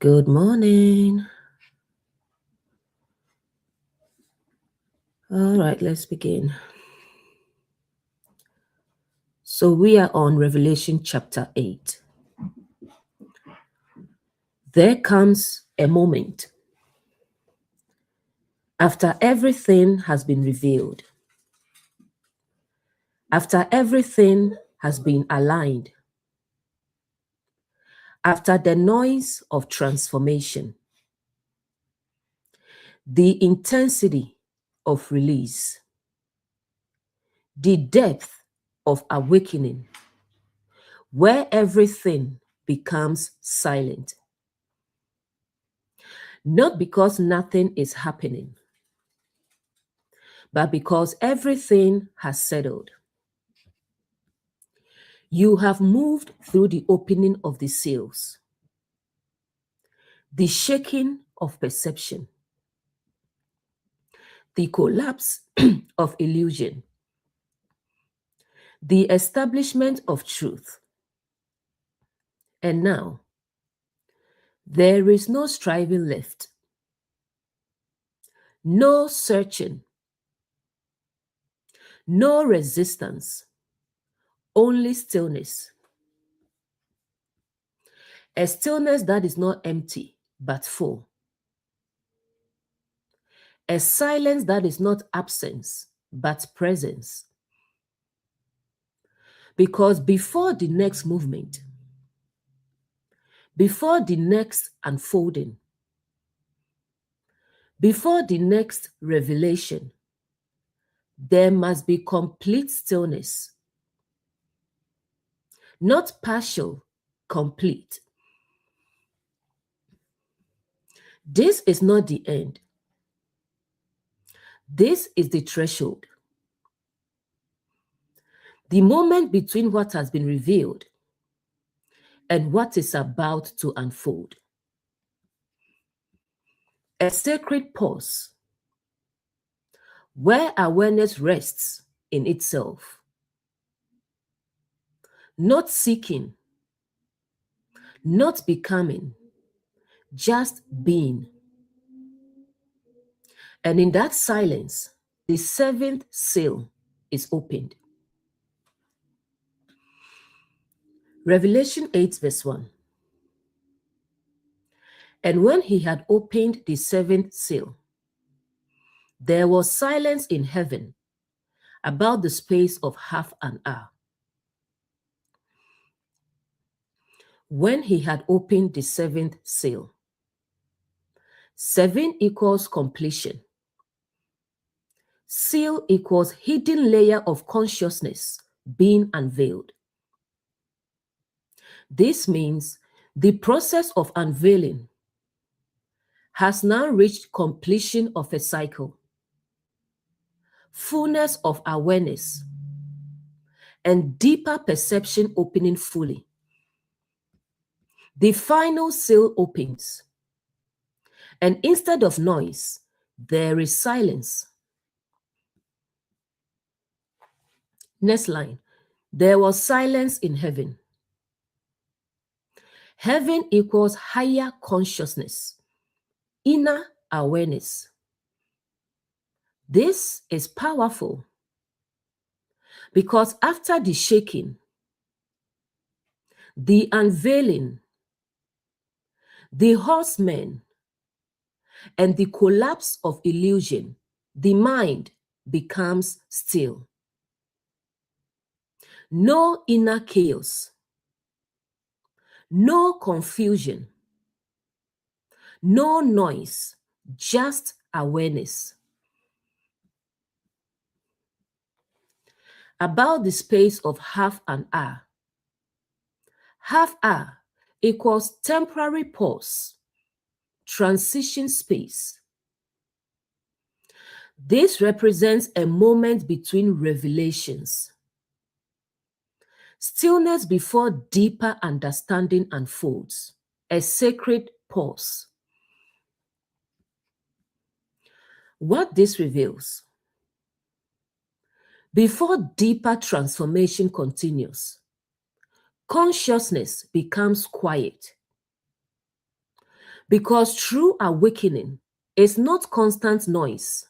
Good morning. All right, let's begin. So we are on Revelation chapter 8. There comes a moment after everything has been revealed, after everything has been aligned, after the noise of transformation, the intensity of release, the depth of awakening, where everything becomes silent. Not because nothing is happening, but because everything has settled. You have moved through the opening of the seals, the shaking of perception, the collapse of illusion, the establishment of truth. And now, there is no striving left, no searching, no resistance, only stillness. A stillness that is not empty, but full. A silence that is not absence, but presence. Because before the next movement, before the next unfolding, before the next revelation, there must be complete stillness. Not partial, complete. This is not the end. This is the threshold. The moment between what has been revealed and what is about to unfold. A sacred pause where awareness rests in itself. Not seeking, not becoming, just being. And in that silence, the seventh seal is opened. Revelation 8 verse 1. And when he had opened the seventh seal, there was silence in heaven about the space of half an hour. When he had opened the seventh seal, 7 equals completion. Seal equals hidden layer of consciousness being unveiled. This means the process of unveiling has now reached completion of a cycle, fullness of awareness, and deeper perception opening fully. The final seal opens, and instead of noise, there is silence. Next line, there was silence in heaven. Heaven equals higher consciousness, inner awareness. This is powerful because after the shaking, the unveiling, the horsemen, and the collapse of illusion, the mind becomes still. No inner chaos, no confusion, no noise, just awareness. About the space of half an hour. Half hour equals temporary pause, transition space. This represents a moment between revelations. Stillness before deeper understanding unfolds. A sacred pause. What this reveals. Before deeper transformation continues, consciousness becomes quiet. Because true awakening is not constant noise.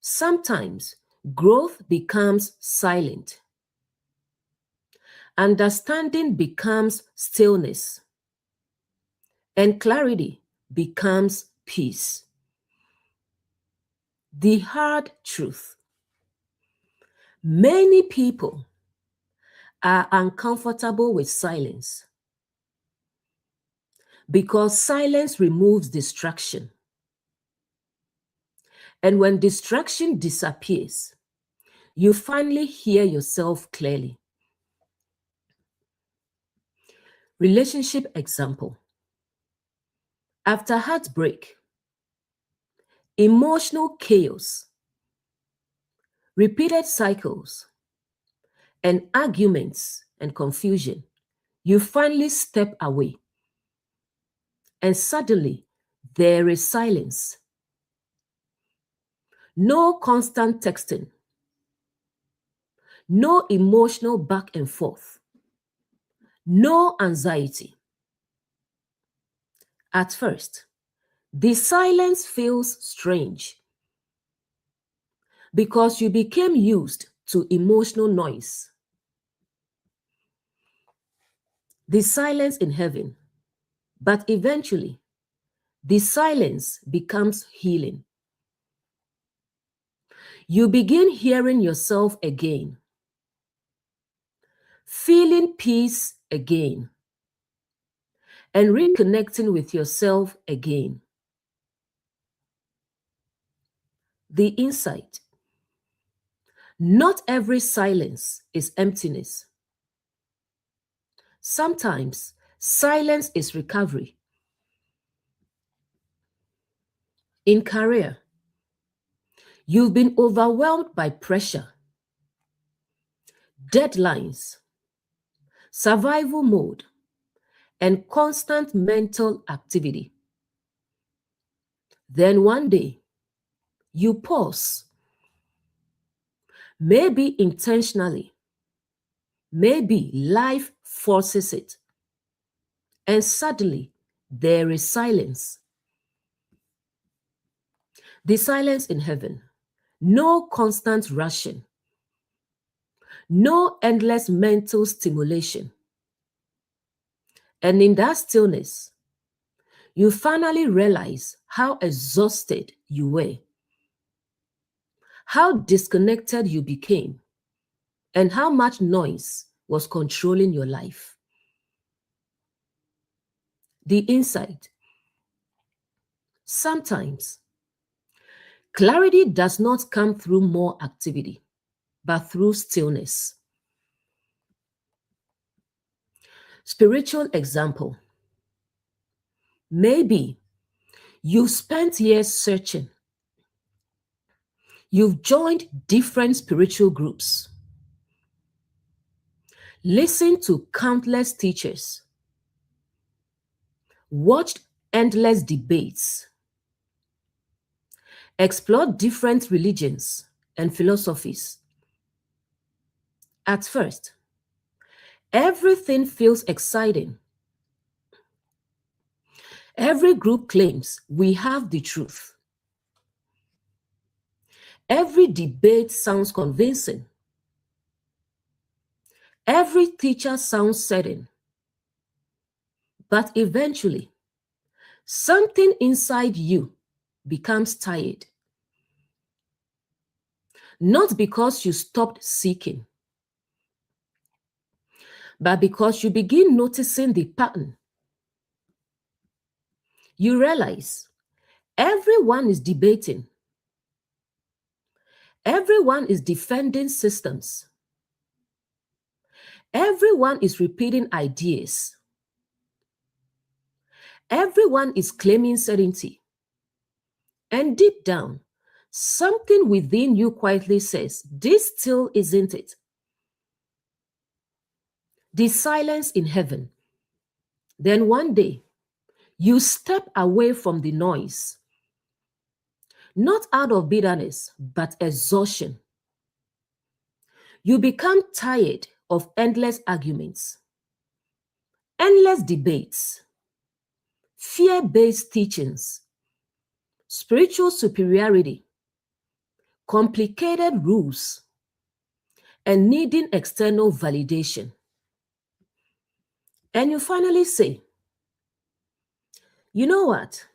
Sometimes growth becomes silent. Understanding becomes stillness. And clarity becomes peace. The hard truth. Many people are uncomfortable with silence because silence removes distraction. And when distraction disappears, you finally hear yourself clearly. Relationship example. After heartbreak, emotional chaos, repeated cycles, and arguments and confusion, you finally step away. And suddenly, there is silence. No constant texting. No emotional back and forth. No anxiety. At first, the silence feels strange because you became used to emotional noise. The silence in heaven. But eventually, the silence becomes healing. You begin hearing yourself again, feeling peace again, and reconnecting with yourself again. The insight. Not every silence is emptiness. Sometimes silence is recovery. In career, you've been overwhelmed by pressure, deadlines, survival mode, and constant mental activity. Then one day, you pause, maybe intentionally, maybe life forces it, and suddenly there is silence. The silence in heaven, no constant rushing, no endless mental stimulation. And in that stillness, you finally realize how exhausted you were, how disconnected you became, and how much noise was controlling your life. The insight. Sometimes, clarity does not come through more activity, but through stillness. Spiritual example. Maybe you've spent years searching. You've joined different spiritual groups, listened to countless teachers, watched endless debates, explored different religions and philosophies. At first, everything feels exciting. Every group claims we have the truth. Every debate sounds convincing. Every teacher sounds certain. But eventually, something inside you becomes tired. Not because you stopped seeking, but because you begin noticing the pattern. You realize everyone is debating. Everyone is defending systems. Everyone is repeating ideas. Everyone is claiming certainty. And deep down, something within you quietly says, this still isn't it. The silence in heaven. Then one day, you step away from the noise, not out of bitterness, but exhaustion. You become tired of endless arguments, endless debates, fear-based teachings, spiritual superiority, complicated rules, and needing external validation. And you finally say, you know what?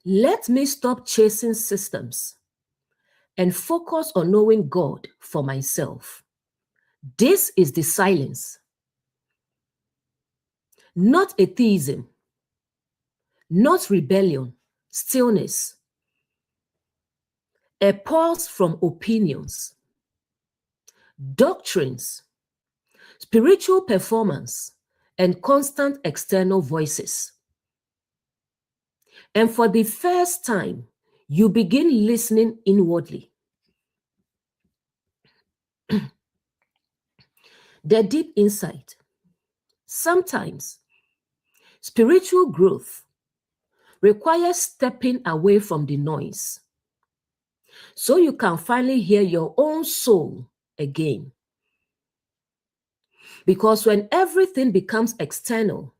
Let me stop chasing systems and focus on knowing God for myself. This is the silence, not atheism, not rebellion, stillness, a pause from opinions, doctrines, spiritual performance, and constant external voices. And for the first time, you begin listening inwardly. The deep insight. Sometimes spiritual growth requires stepping away from the noise so you can finally hear your own soul again. Because when everything becomes external,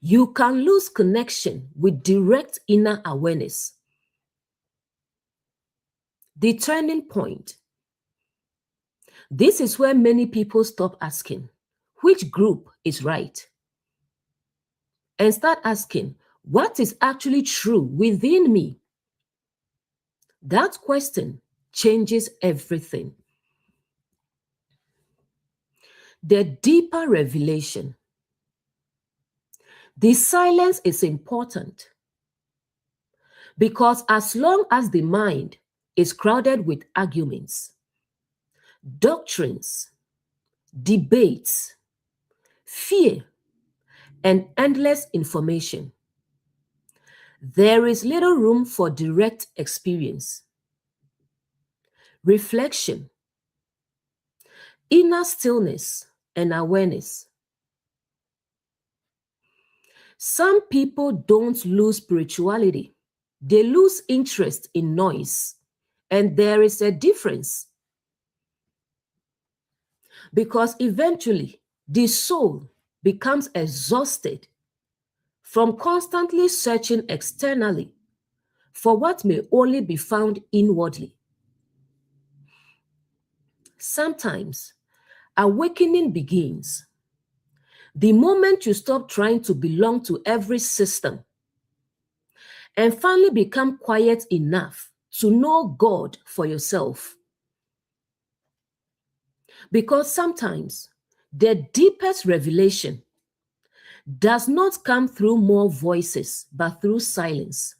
you can lose connection with direct inner awareness. The turning point. This is where many people stop asking, which group is right? And start asking, what is actually true within me? That question changes everything. The deeper revelation. The silence is important because as long as the mind is crowded with arguments, doctrines, debates, fear, and endless information, there is little room for direct experience, reflection, inner stillness, and awareness. Some people don't lose spirituality. They lose interest in noise. And there is a difference. Because eventually, the soul becomes exhausted from constantly searching externally for what may only be found inwardly. Sometimes, awakening begins the moment you stop trying to belong to every system and finally become quiet enough to know God for yourself. Because sometimes the deepest revelation does not come through more voices, but through silence.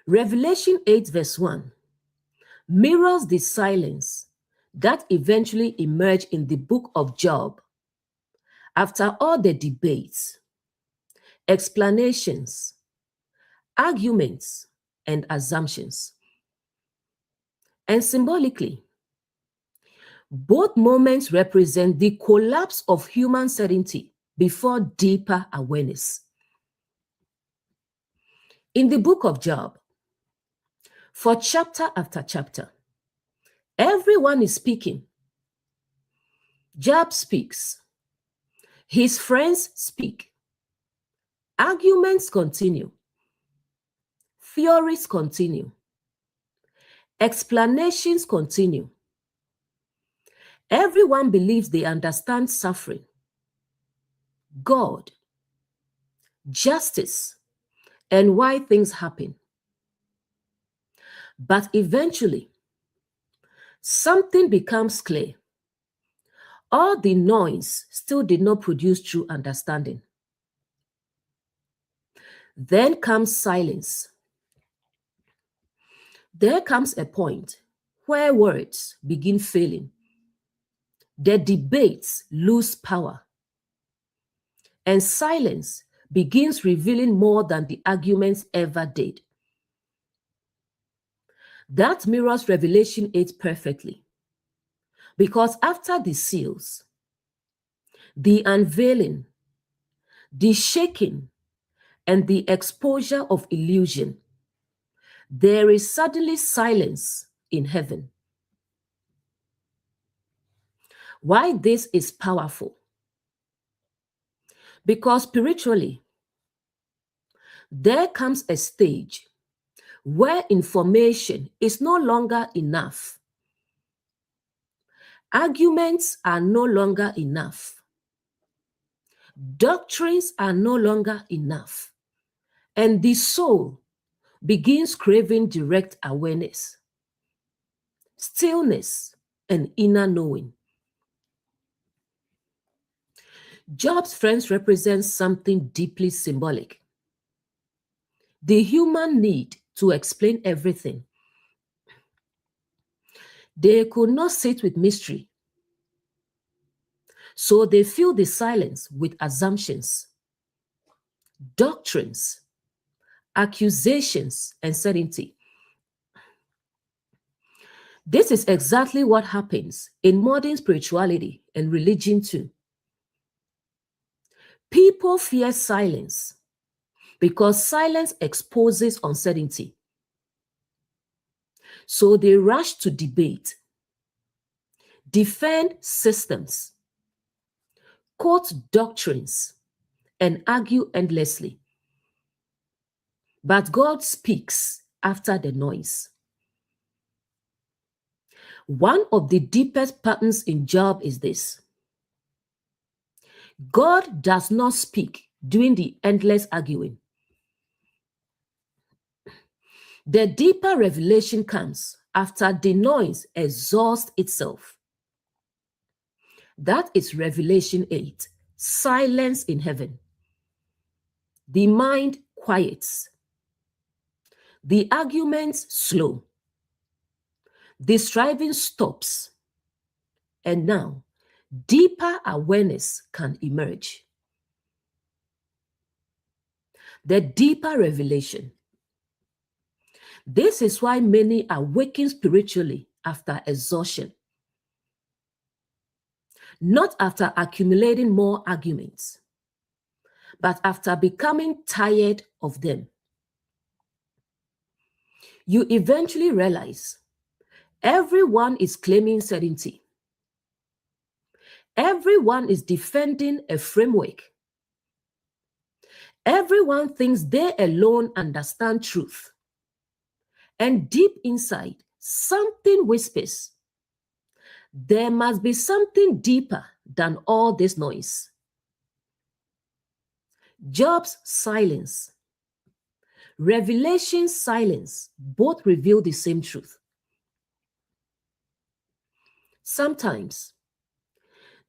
Revelation 8 verse 1 mirrors the silence that eventually emerged in the book of Job after all the debates, explanations, arguments, and assumptions. And symbolically, both moments represent the collapse of human certainty before deeper awareness. In the book of Job, for chapter after chapter, everyone is speaking. Job speaks. His friends speak. Arguments continue. Theories continue. Explanations continue. Everyone believes they understand suffering, God, justice, and why things happen. But eventually, something becomes clear. All the noise still did not produce true understanding. Then comes silence. There comes a point where words begin failing. The debates lose power. And silence begins revealing more than the arguments ever did. That mirrors Revelation 8 perfectly. Because after the seals, the unveiling, the shaking, and the exposure of illusion, there is suddenly silence in heaven. Why this is powerful? Because spiritually, there comes a stage where information is no longer enough. Arguments are no longer enough. Doctrines are no longer enough. And the soul begins craving direct awareness, stillness, and inner knowing. Job's friends represent something deeply symbolic. The human need to explain everything. They could not sit with mystery, so they fill the silence with assumptions, doctrines, accusations, and certainty. This is exactly what happens in modern spirituality and religion too. People fear silence because silence exposes uncertainty. So they rush to debate, defend systems, quote doctrines, and argue endlessly. But God speaks after the noise. One of the deepest patterns in Job is this: God does not speak during the endless arguing. The deeper revelation comes after the noise exhausts itself. That is Revelation 8, silence in heaven. The mind quiets. The arguments slow. The striving stops. And now, deeper awareness can emerge. The deeper revelation. This is why many awaken spiritually after exhaustion, not after accumulating more arguments, but after becoming tired of them. You eventually realize everyone is claiming certainty. Everyone is defending a framework. Everyone thinks they alone understand truth. And deep inside, something whispers, there must be something deeper than all this noise. Job's silence, Revelation's silence, both reveal the same truth. Sometimes,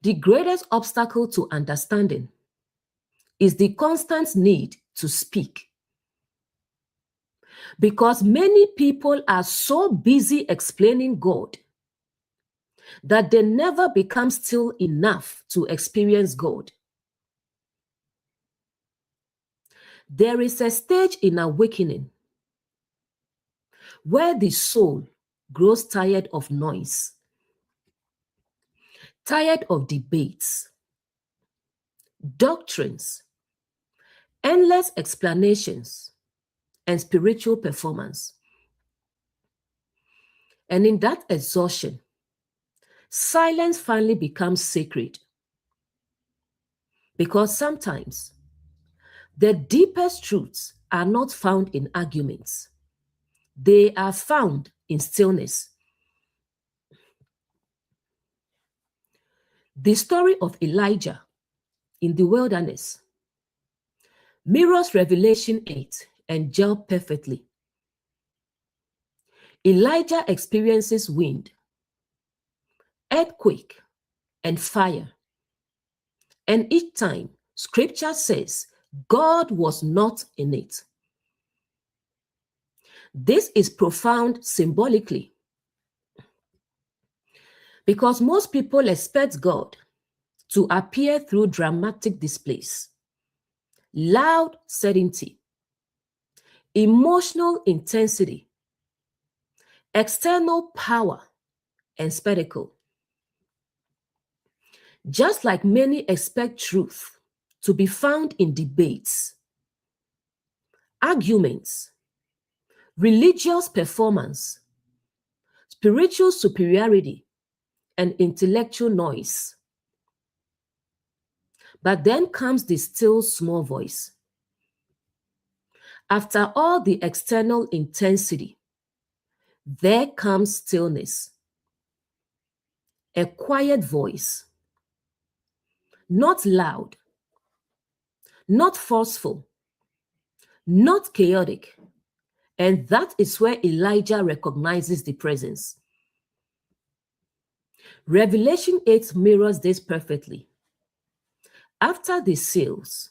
the greatest obstacle to understanding is the constant need to speak. Because many people are so busy explaining God that they never become still enough to experience God. There is a stage in awakening where the soul grows tired of noise, tired of debates, doctrines, endless explanations, and spiritual performance. And in that exhaustion, silence finally becomes sacred. Because sometimes the deepest truths are not found in arguments. They are found in stillness. The story of Elijah in the wilderness mirrors Revelation 8 and Job perfectly. Elijah experiences wind, earthquake, and fire. And each time, scripture says God was not in it. This is profound symbolically, because most people expect God to appear through dramatic displays, loud certainty, emotional intensity, external power, and spectacle. Just like many expect truth to be found in debates, arguments, religious performance, spiritual superiority, and intellectual noise. But then comes the still small voice. After all the external intensity, there comes stillness, a quiet voice, not loud, not forceful, not chaotic. And that is where Elijah recognizes the presence. Revelation 8 mirrors this perfectly. After the seals,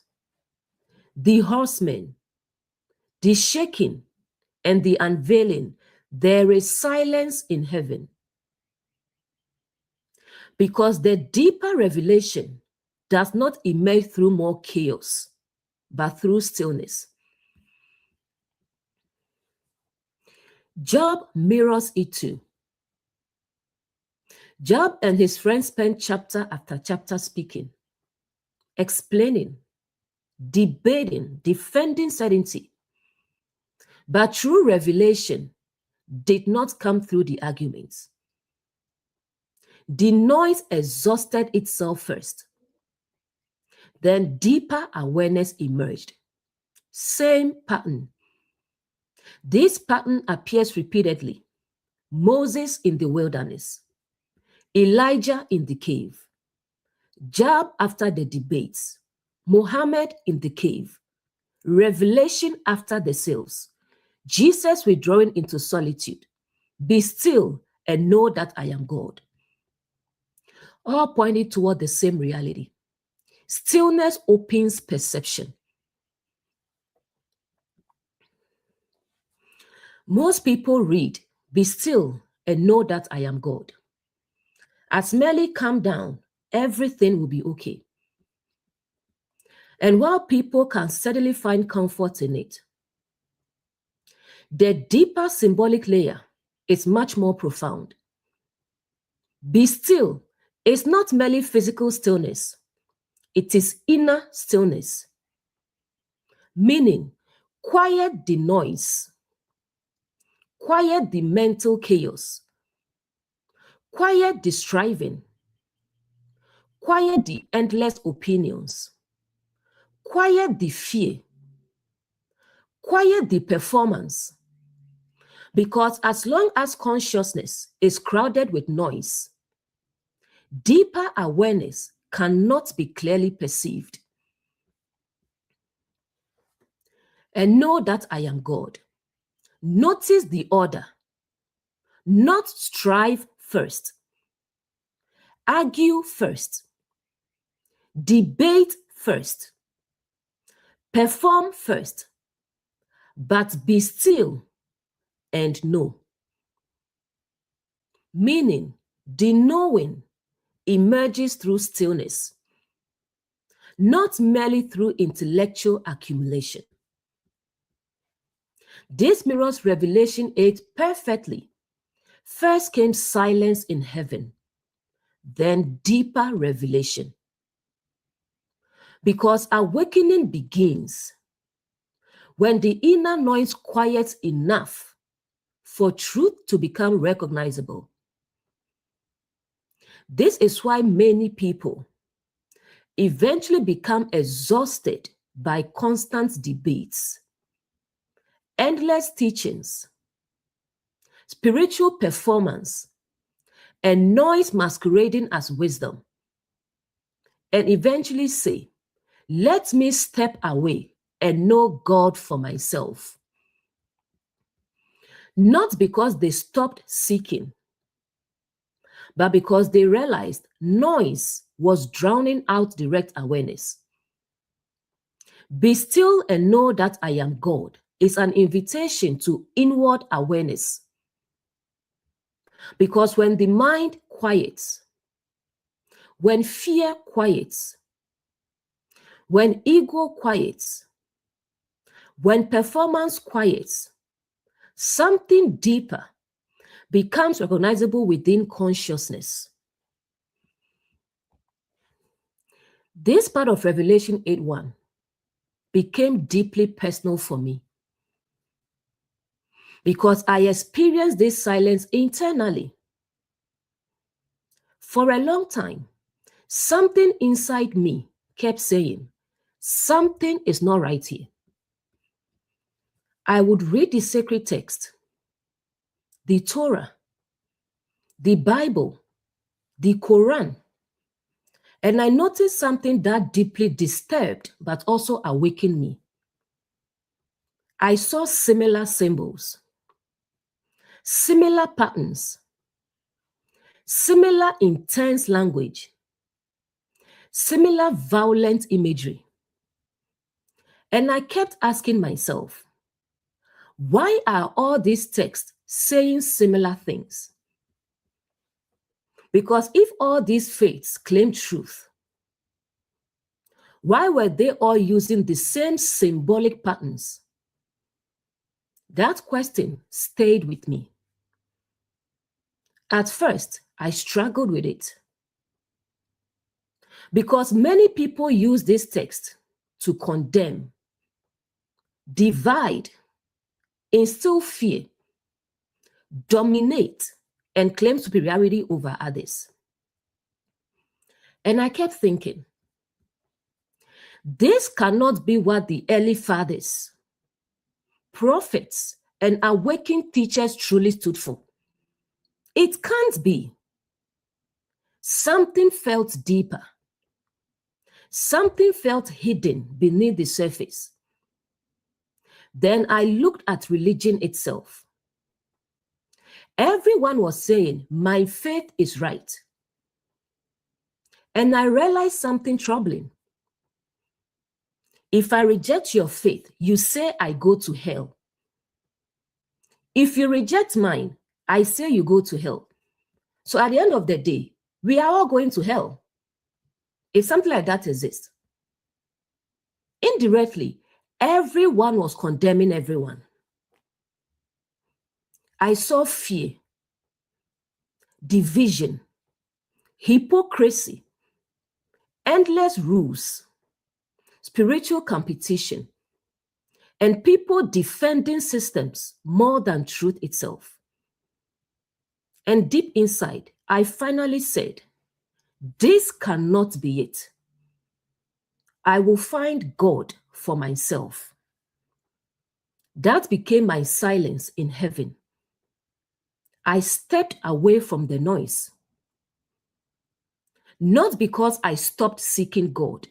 the horsemen, the shaking, and the unveiling, there is silence in heaven. Because the deeper revelation does not emerge through more chaos, but through stillness. Job mirrors it too. Job and his friends spent chapter after chapter speaking, explaining, debating, defending certainty. But true revelation did not come through the arguments. The noise exhausted itself first. Then deeper awareness emerged. Same pattern. This pattern appears repeatedly. Moses in the wilderness, Elijah in the cave, Job after the debates, Muhammad in the cave, revelation after the seals, Jesus withdrawing into solitude. Be still and know that I am God. All pointing toward the same reality. Stillness opens perception. Most people read, be still and know that I am God. As merely calm down, everything will be okay. And while people can steadily find comfort in it, the deeper symbolic layer is much more profound. Be still is not merely physical stillness, it is inner stillness, meaning quiet the noise, quiet the mental chaos, quiet the striving, quiet the endless opinions, quiet the fear, quiet the performance. Because as long as consciousness is crowded with noise, deeper awareness cannot be clearly perceived. And know that I am God. Notice the order. Not strive first. Argue first. Debate first. Perform first. But be still and know. Meaning, the knowing emerges through stillness, not merely through intellectual accumulation. This mirrors Revelation 8 perfectly. First came silence in heaven, then deeper revelation. Because awakening begins when the inner noise quiets enough for truth to become recognizable. This is why many people eventually become exhausted by constant debates, endless teachings, spiritual performance, and noise masquerading as wisdom, and eventually say, let me step away and know God for myself. Not because they stopped seeking, but because they realized noise was drowning out direct awareness. Be still and know that I am God is an invitation to inward awareness. Because when the mind quiets, when fear quiets, when ego quiets, when performance quiets, something deeper becomes recognizable within consciousness. This part of Revelation 8:1 became deeply personal for me because I experienced this silence internally. For a long time, something inside me kept saying, something is not right here. I would read the sacred text, the Torah, the Bible, the Quran, and I noticed something that deeply disturbed but also awakened me. I saw similar symbols, similar patterns, similar intense language, similar violent imagery. And I kept asking myself, why are all these texts saying similar things? Because if all these faiths claim truth, why were they all using the same symbolic patterns? That question stayed with me. At first, I struggled with it because many people use this text to condemn, divide, instill fear, dominate, and claim superiority over others. And I kept thinking, this cannot be what the early fathers, prophets, and awakened teachers truly stood for. It can't be. Something felt deeper. Something felt hidden beneath the surface. Then I looked at religion itself. Everyone was saying, my faith is right. And I realized something troubling. If I reject your faith, you say I go to hell. If you reject mine, I say you go to hell. So at the end of the day, we are all going to hell. If something like that exists. Indirectly, everyone was condemning everyone. I saw fear, division, hypocrisy, endless rules, spiritual competition, and people defending systems more than truth itself. And deep inside, I finally said, this cannot be it. I will find God for myself. That became my silence in heaven. I stepped away from the noise. Not because I stopped seeking God,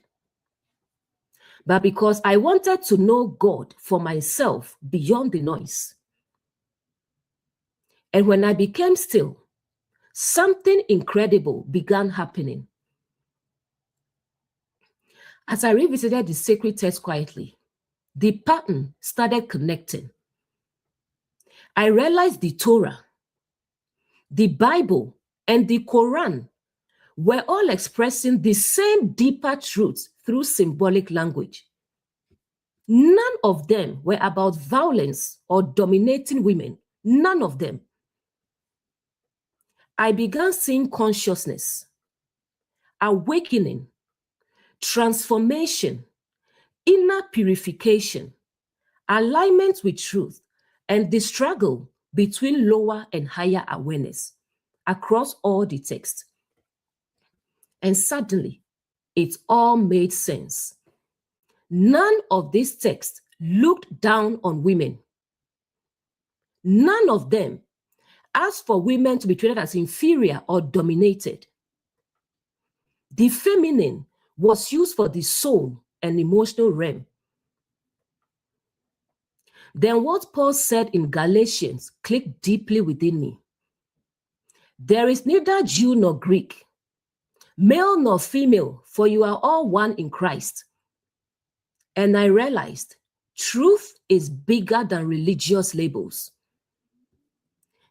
but because I wanted to know God for myself beyond the noise. And when I became still, something incredible began happening. As I revisited the sacred text quietly, the pattern started connecting. I realized the Torah, the Bible, and the Quran were all expressing the same deeper truths through symbolic language. None of them were about violence or dominating women. None of them. I began seeing consciousness, awakening, transformation, inner purification, alignment with truth, and the struggle between lower and higher awareness across all the text. And suddenly, it all made sense. None of these texts looked down on women. None of them asked for women to be treated as inferior or dominated. The feminine was used for the soul and emotional realm. Then what Paul said in Galatians clicked deeply within me. There is neither Jew nor Greek, male nor female, for you are all one in Christ. And I realized truth is bigger than religious labels.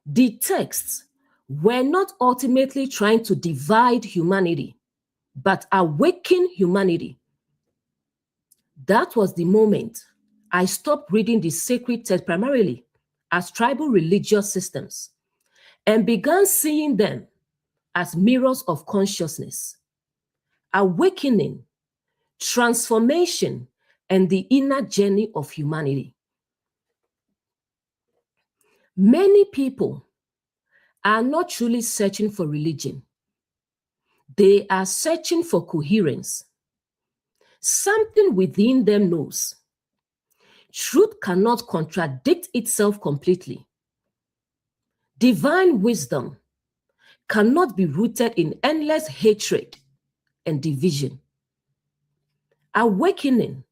The texts were not ultimately trying to divide humanity, but awaken humanity. That was the moment I stopped reading the sacred text primarily as tribal religious systems and began seeing them as mirrors of consciousness, awakening, transformation, and the inner journey of humanity. Many people are not truly searching for religion. They are searching for coherence, Something within them knows truth cannot contradict itself completely. Divine wisdom cannot be rooted in endless hatred and division. Awakening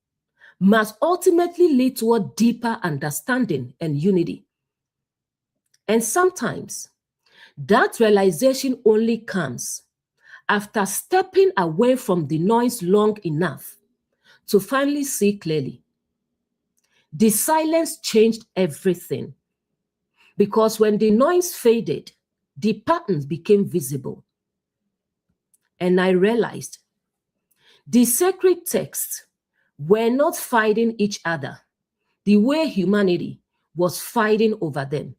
must ultimately lead toward deeper understanding and unity. And sometimes that realization only comes after stepping away from the noise long enough to finally see clearly. The silence changed everything, because when the noise faded, the patterns became visible. And I realized the sacred texts were not fighting each other the way humanity was fighting over them.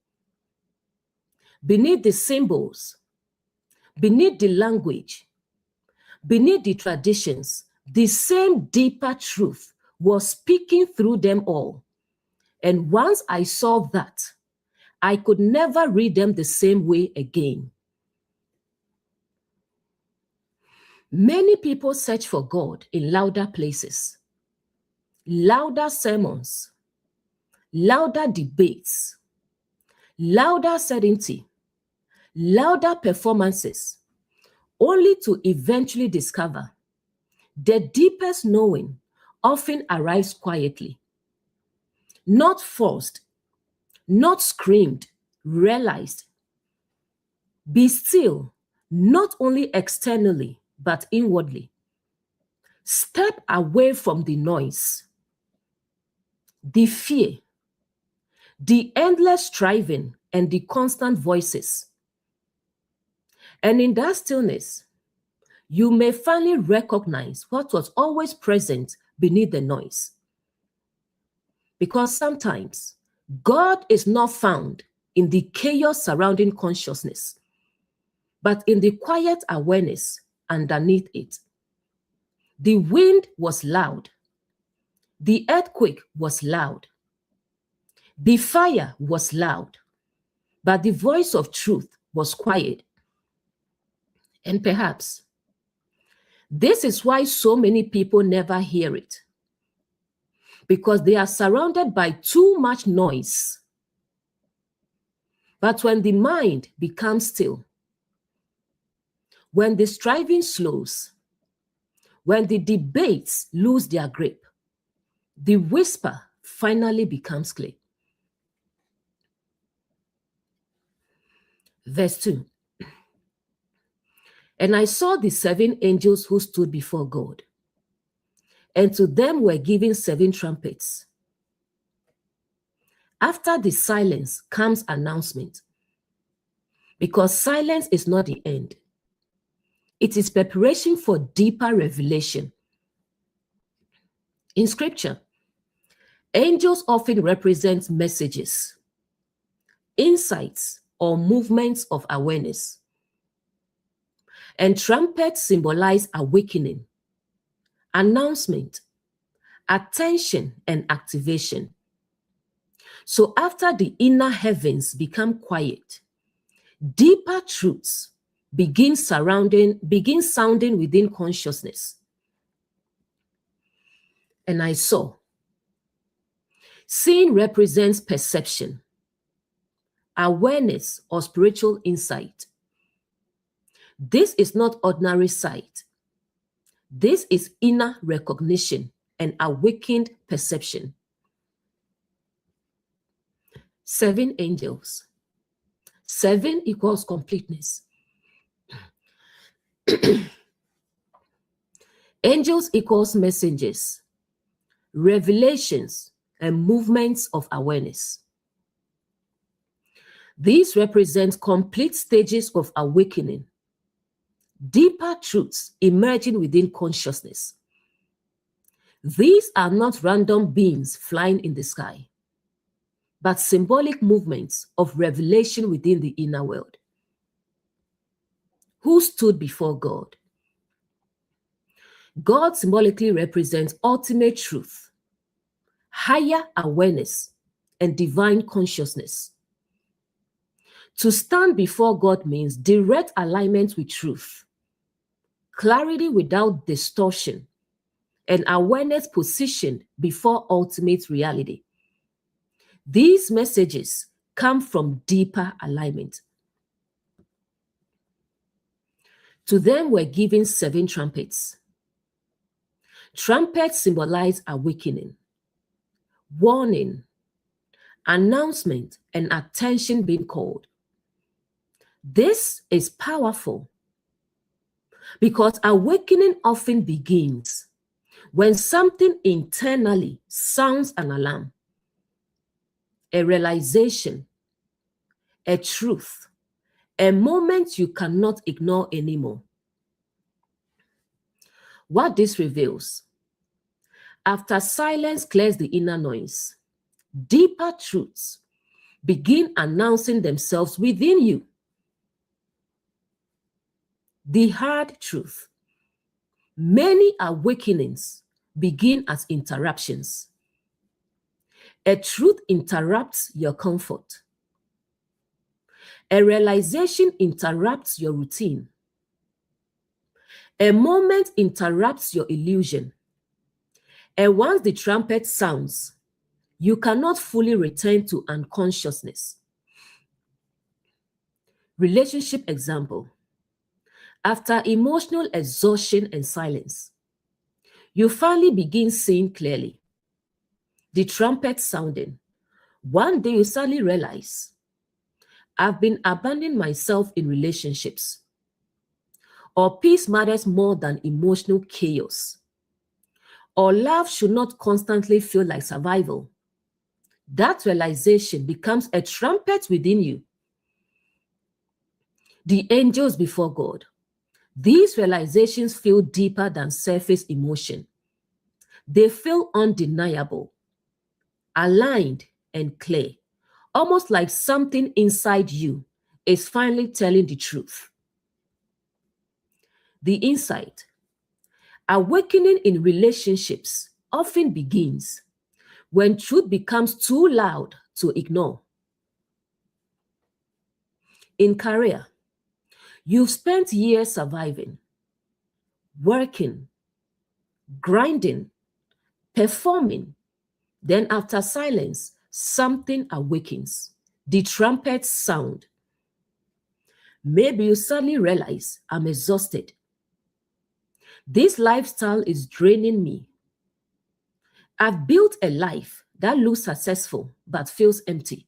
Beneath the symbols, beneath the language, beneath the traditions, the same deeper truth was speaking through them all. And once I saw that, I could never read them the same way again. Many people search for God in louder places, louder sermons, louder debates, louder certainty, louder performances, only to eventually discover the deepest knowing often arrives quietly, not forced, not screamed, realized. Be still, not only externally, but inwardly. Step away from the noise, the fear, the endless striving, and the constant voices. And in that stillness, you may finally recognize what was always present beneath the noise. Because sometimes God is not found in the chaos surrounding consciousness, but in the quiet awareness underneath it. The wind was loud. The earthquake was loud. The fire was loud. But the voice of truth was quiet. And perhaps this is why so many people never hear it, because they are surrounded by too much noise. But when the mind becomes still, when the striving slows, when the debates lose their grip, the whisper finally becomes clear. Verse 2. And I saw the 7 angels who stood before God, and to them were given 7 trumpets. After the silence comes announcement, because silence is not the end. It is preparation for deeper revelation. In scripture, angels often represent messages, insights, or movements of awareness. And trumpets symbolize awakening, announcement, attention, and activation. So after the inner heavens become quiet, deeper truths begin sounding within consciousness. And I saw, seeing represents perception, awareness, or spiritual insight. This is not ordinary sight. This is inner recognition and awakened perception. 7 angels. 7 equals completeness. Angels equals messengers, revelations, and movements of awareness. These represent complete stages of awakening, deeper truths emerging within consciousness. These are not random beings flying in the sky, but symbolic movements of revelation within the inner world. Who stood before God? God symbolically represents ultimate truth, higher awareness, and divine consciousness. To stand before God means direct alignment with truth, clarity without distortion, and awareness positioned before ultimate reality. These messages come from deeper alignment. To them were given 7 trumpets. Trumpets symbolize awakening, warning, announcement, and attention being called. This is powerful because awakening often begins when something internally sounds an alarm, a realization, a truth, a moment you cannot ignore anymore. What this reveals: after silence clears the inner noise, deeper truths begin announcing themselves within you. The hard truth: many awakenings begin as interruptions. A truth interrupts your comfort. A realization interrupts your routine. A moment interrupts your illusion. And once the trumpet sounds, you cannot fully return to unconsciousness. Relationship example: after emotional exhaustion and silence, you finally begin seeing clearly. The trumpet sounding. One day you suddenly realize, I've been abandoning myself in relationships. Or peace matters more than emotional chaos. Or love should not constantly feel like survival. That realization becomes a trumpet within you. The angels before God. These realizations feel deeper than surface emotion. They feel undeniable, aligned, and clear, almost like something inside you is finally telling the truth. The insight: awakening in relationships often begins when truth becomes too loud to ignore. In career, you've spent years surviving, working, grinding, performing. Then after silence, something awakens. The trumpets sound. Maybe you suddenly realize, I'm exhausted. This lifestyle is draining me. I've built a life that looks successful but feels empty.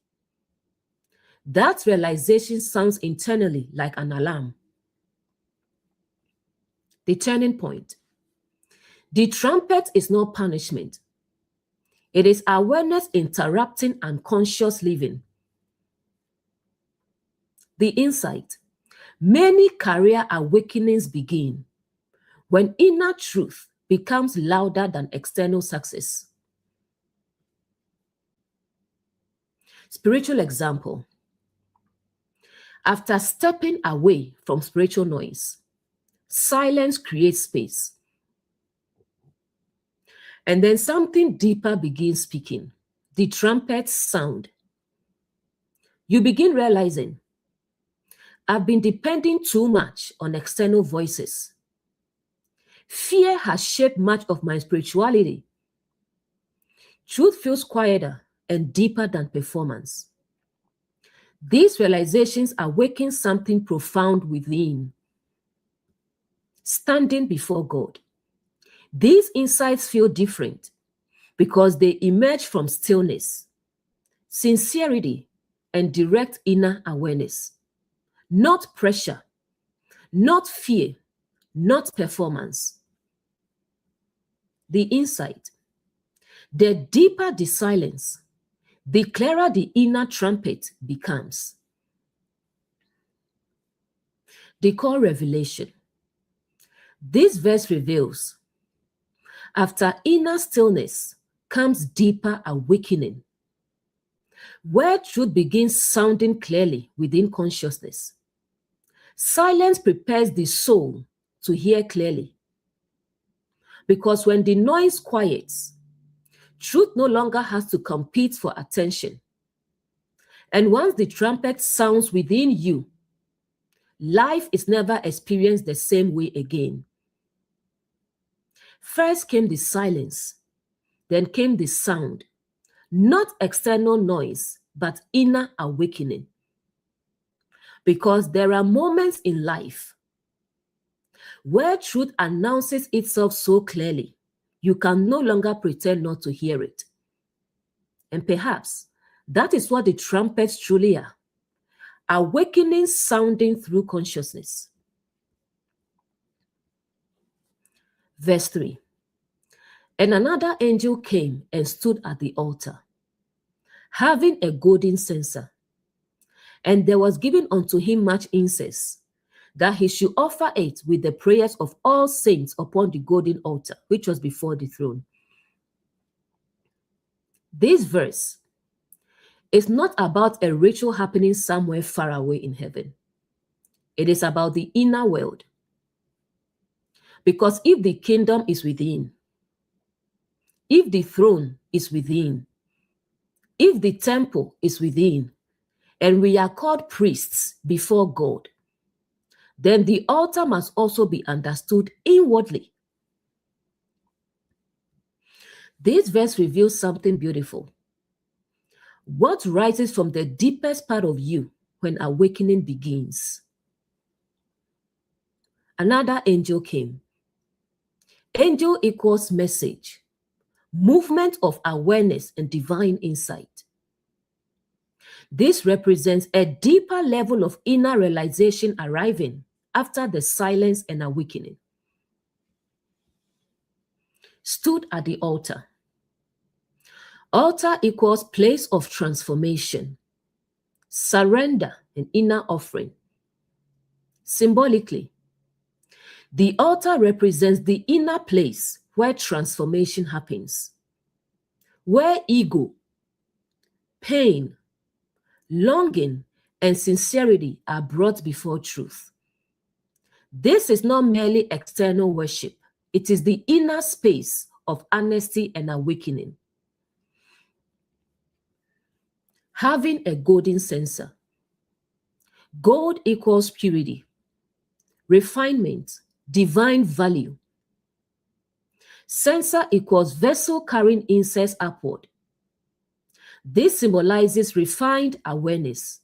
That realization sounds internally like an alarm. The turning point: the trumpet is not punishment. It is awareness interrupting unconscious living. The insight: many career awakenings begin when inner truth becomes louder than external success. Spiritual example: after stepping away from spiritual noise, silence creates space. And then something deeper begins speaking. The trumpets sound. You begin realizing, I've been depending too much on external voices. Fear has shaped much of my spirituality. Truth feels quieter and deeper than performance. These realizations awaken something profound within. Standing before God. These insights feel different because they emerge from stillness, sincerity, and direct inner awareness. Not pressure, not fear, not performance. The insight: the deeper the silence, the clearer the inner trumpet becomes. The core revelation. This verse reveals, after inner stillness comes deeper awakening, where truth begins sounding clearly within consciousness. Silence prepares the soul to hear clearly. Because when the noise quiets, truth no longer has to compete for attention. And once the trumpet sounds within you, life is never experienced the same way again. First came the silence, then came the sound, not external noise, but inner awakening. Because there are moments in life where truth announces itself so clearly, you can no longer pretend not to hear it. And perhaps that is what the trumpets truly are: awakening sounding through consciousness. Verse 3. And another angel came and stood at the altar, having a golden censer. And there was given unto him much incense, that he should offer it with the prayers of all saints upon the golden altar, which was before the throne. This verse is not about a ritual happening somewhere far away in heaven. It is about the inner world. Because if the kingdom is within, if the throne is within, if the temple is within, and we are called priests before God, then the altar must also be understood inwardly. This verse reveals something beautiful. What rises from the deepest part of you when awakening begins? Another angel came. Angel equals message, movement of awareness and divine insight. This represents a deeper level of inner realization arriving after the silence and awakening. Stood at the altar. Altar equals place of transformation, surrender, and inner offering. Symbolically, the altar represents the inner place where transformation happens, where ego, pain, longing, and sincerity are brought before truth. This is not merely external worship. It is the inner space of honesty and awakening. Having a golden censer. Gold equals purity, refinement, divine value. Censer equals vessel carrying incense upward. This symbolizes refined awareness,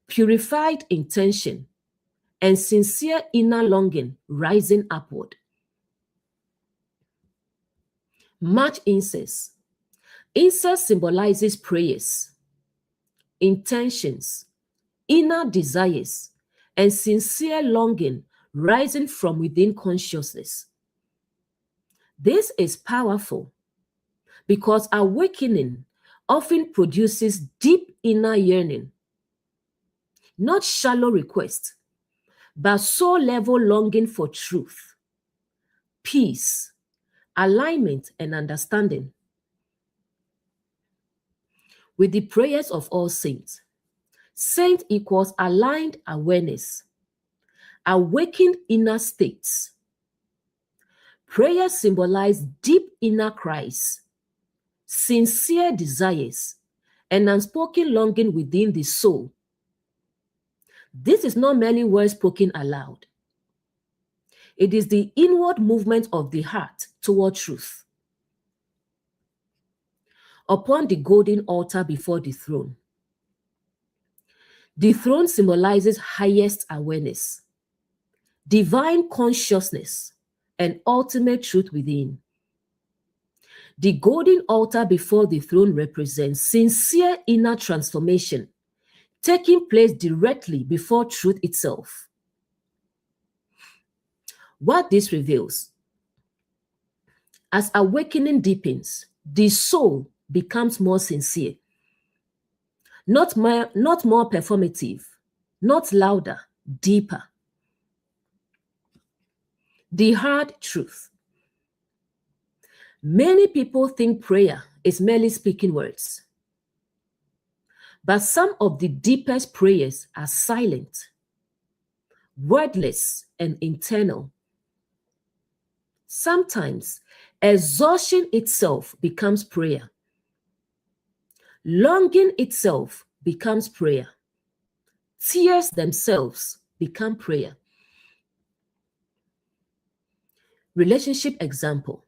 purified intention, and sincere inner longing rising upward. Much incense. Incense symbolizes prayers, intentions, inner desires, and sincere longing rising from within consciousness. This is powerful because awakening often produces deep inner yearning, not shallow request, but soul-level longing for truth, peace, alignment, and understanding. With the prayers of all saints, saint equals aligned awareness, awakened inner states. Prayers symbolize deep inner cries, sincere desires, and unspoken longing within the soul. This is not merely words spoken aloud. It is the inward movement of the heart toward truth. Upon the golden altar before the throne symbolizes highest awareness, divine consciousness, and ultimate truth within. The golden altar before the throne represents sincere inner transformation taking place directly before truth itself. What this reveals: as awakening deepens, the soul becomes more sincere, not more performative, not louder, deeper. The hard truth. Many people think prayer is merely speaking words, but some of the deepest prayers are silent, wordless, and internal. Sometimes exhaustion itself becomes prayer. Longing itself becomes prayer. Tears themselves become prayer. Relationship example.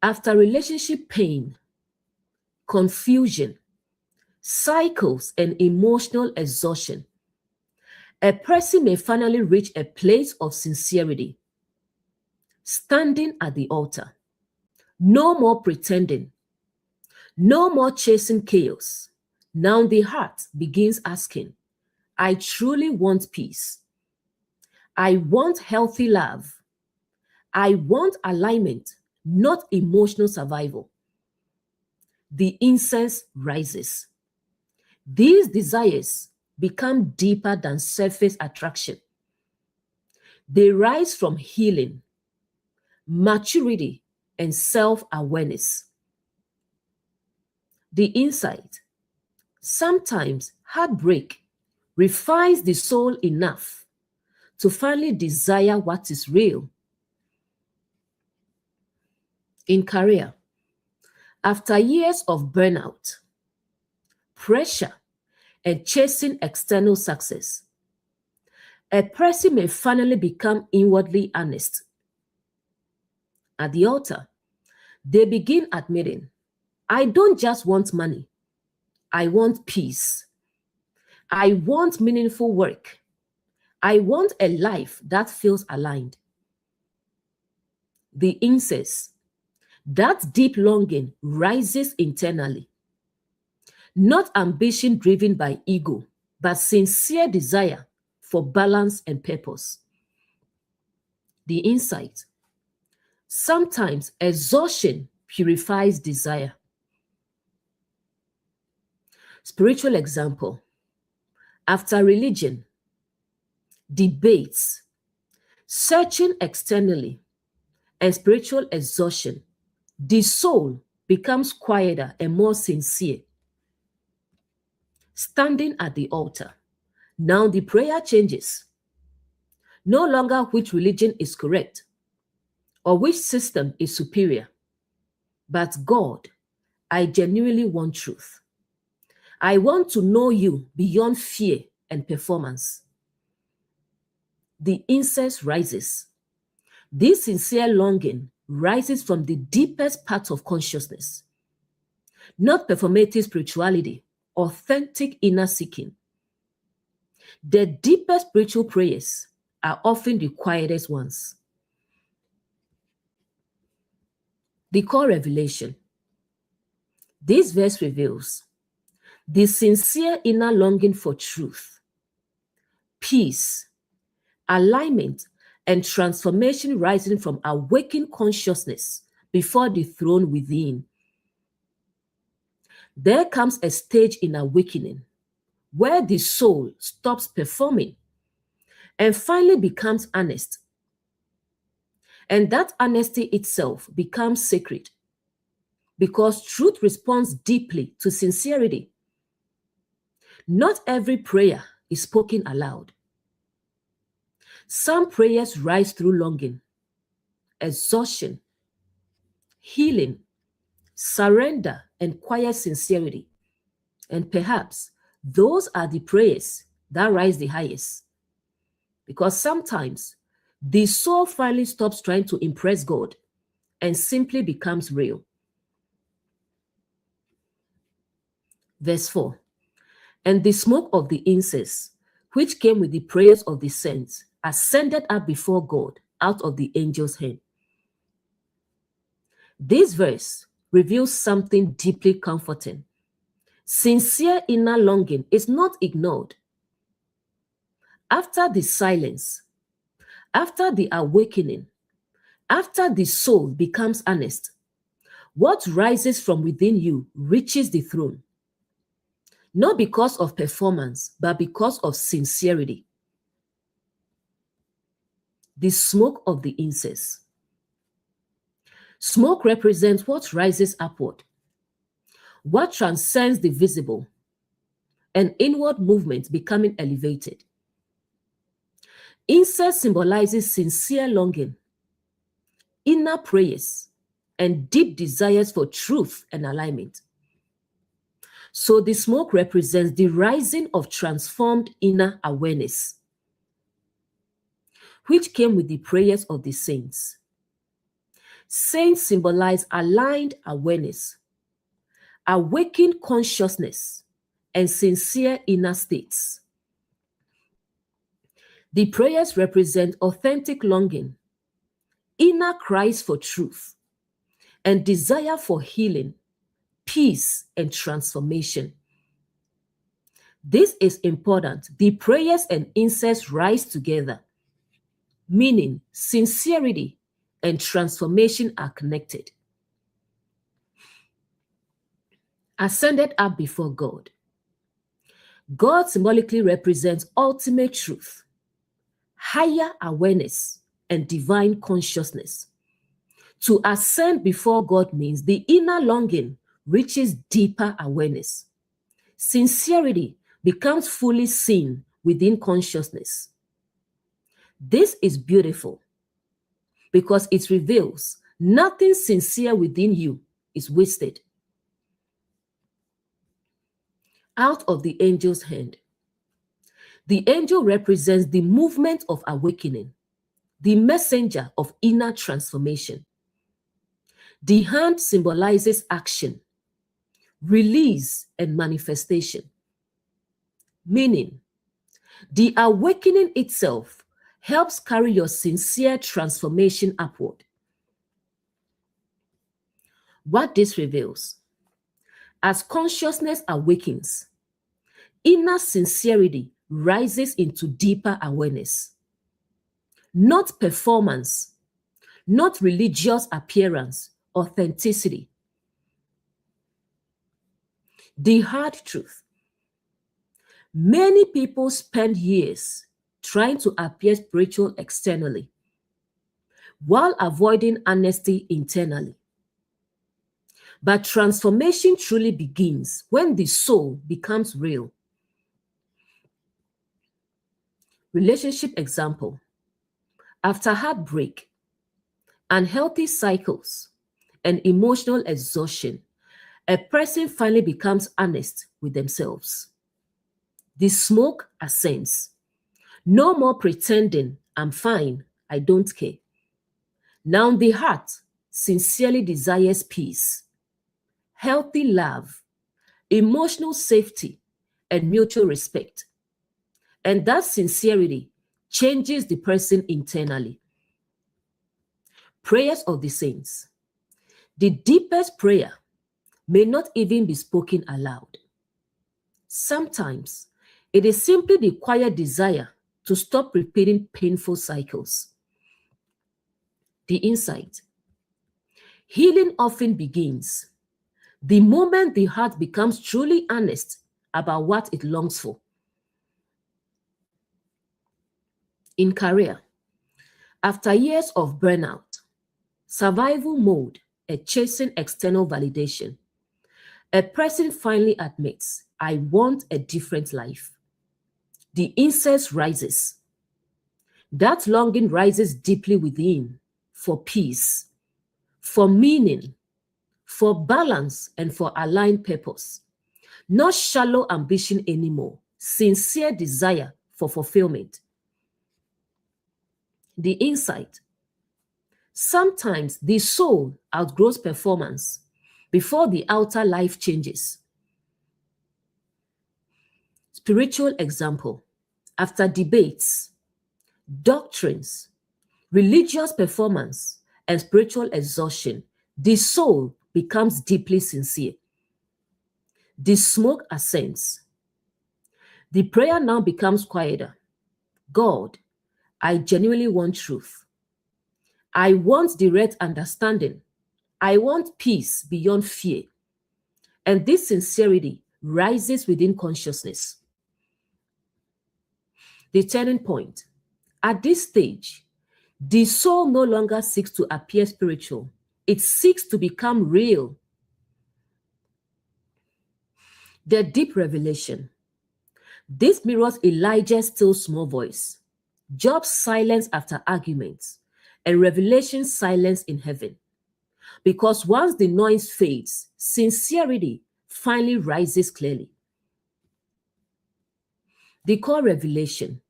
After relationship pain, confusion, cycles, and emotional exhaustion, a person may finally reach a place of sincerity, standing at the altar. No more pretending, no more chasing chaos. Now the heart begins asking, I truly want peace. I want healthy love. I want alignment, not emotional survival. The incense rises. These desires become deeper than surface attraction. They rise from healing, maturity, and self-awareness. The insight. Sometimes heartbreak refines the soul enough to finally desire what is real. In career, after years of burnout, pressure, and chasing external success, a person may finally become inwardly honest. At the altar, they begin admitting, I don't just want money, I want peace. I want meaningful work. I want a life that feels aligned. The incense, that deep longing rises internally. Not ambition driven by ego, but sincere desire for balance and purpose. The insight. Sometimes exhaustion purifies desire. Spiritual example. After religion, debates, searching externally, and spiritual exhaustion, the soul becomes quieter and more sincere. Standing at the altar. Now the prayer changes. No longer which religion is correct or which system is superior, but God, I genuinely want truth. I want to know you beyond fear and performance. The incense rises. This sincere longing rises from the deepest part of consciousness, not performative spirituality, authentic inner seeking. The deepest spiritual prayers are often the quietest ones. The core revelation. This verse reveals the sincere inner longing for truth, peace, alignment, and transformation rising from awakened consciousness before the throne within. There comes a stage in awakening where the soul stops performing and finally becomes honest. And that honesty itself becomes sacred because truth responds deeply to sincerity. Not every prayer is spoken aloud. Some prayers rise through longing, exhaustion, healing, surrender, and quiet sincerity. And perhaps those are the prayers that rise the highest. Because sometimes the soul finally stops trying to impress God and simply becomes real. Verse 4. And the smoke of the incense, which came with the prayers of the saints, ascended up before God out of the angel's hand. This verse reveals something deeply comforting. Sincere inner longing is not ignored. After the silence, after the awakening, after the soul becomes honest, what rises from within you reaches the throne. Not because of performance, but because of sincerity. The smoke of the incense. Smoke represents what rises upward, what transcends the visible, an inward movement becoming elevated. Incense symbolizes sincere longing, inner prayers, and deep desires for truth and alignment. So the smoke represents the rising of transformed inner awareness. which came with the prayers of the saints. Saints symbolize aligned awareness, awakened consciousness, and sincere inner states. The prayers represent authentic longing, inner cries for truth, and desire for healing, peace, and transformation. This is important. The prayers and incense rise together, meaning sincerity and transformation are connected. Ascended up before God. God symbolically represents ultimate truth, higher awareness, and divine consciousness. To ascend before God means the inner longing reaches deeper awareness. Sincerity becomes fully seen within consciousness. This is beautiful because it reveals nothing sincere within you is wasted. Out of the angel's hand. The angel represents the movement of awakening, the messenger of inner transformation. The hand symbolizes action, release, and manifestation. Meaning, the awakening itself helps carry your sincere transformation upward. What this reveals: as consciousness awakens, inner sincerity rises into deeper awareness. Not performance, not religious appearance, authenticity. The hard truth: many people spend years trying to appear spiritual externally while avoiding honesty internally. But transformation truly begins when the soul becomes real. Relationship example: after heartbreak, unhealthy cycles, and emotional exhaustion, a person finally becomes honest with themselves. The smoke ascends. No more pretending, I'm fine, I don't care. Now the heart sincerely desires peace, healthy love, emotional safety, and mutual respect. And that sincerity changes the person internally. Prayers of the saints. The deepest prayer may not even be spoken aloud. Sometimes it is simply the quiet desire to stop repeating painful cycles. The insight: healing often begins the moment the heart becomes truly honest about what it longs for. In career, after years of burnout, survival mode, and chasing external validation, a person finally admits, I want a different life. The incense rises. That longing rises deeply within for peace, for meaning, for balance, and for aligned purpose. Not shallow ambition anymore, sincere desire for fulfillment. The insight: sometimes the soul outgrows performance before the outer life changes. Spiritual example: after debates, doctrines, religious performance, and spiritual exhaustion, the soul becomes deeply sincere. The smoke ascends. The prayer now becomes quieter. God, I genuinely want truth. I want direct understanding. I want peace beyond fear. And this sincerity rises within consciousness. The turning point: at this stage, the soul no longer seeks to appear spiritual. It seeks to become real. The deep revelation. This mirrors Elijah's still small voice, Job's silence after arguments, and Revelation's silence in heaven. Because once the noise fades, sincerity finally rises clearly. The core revelation.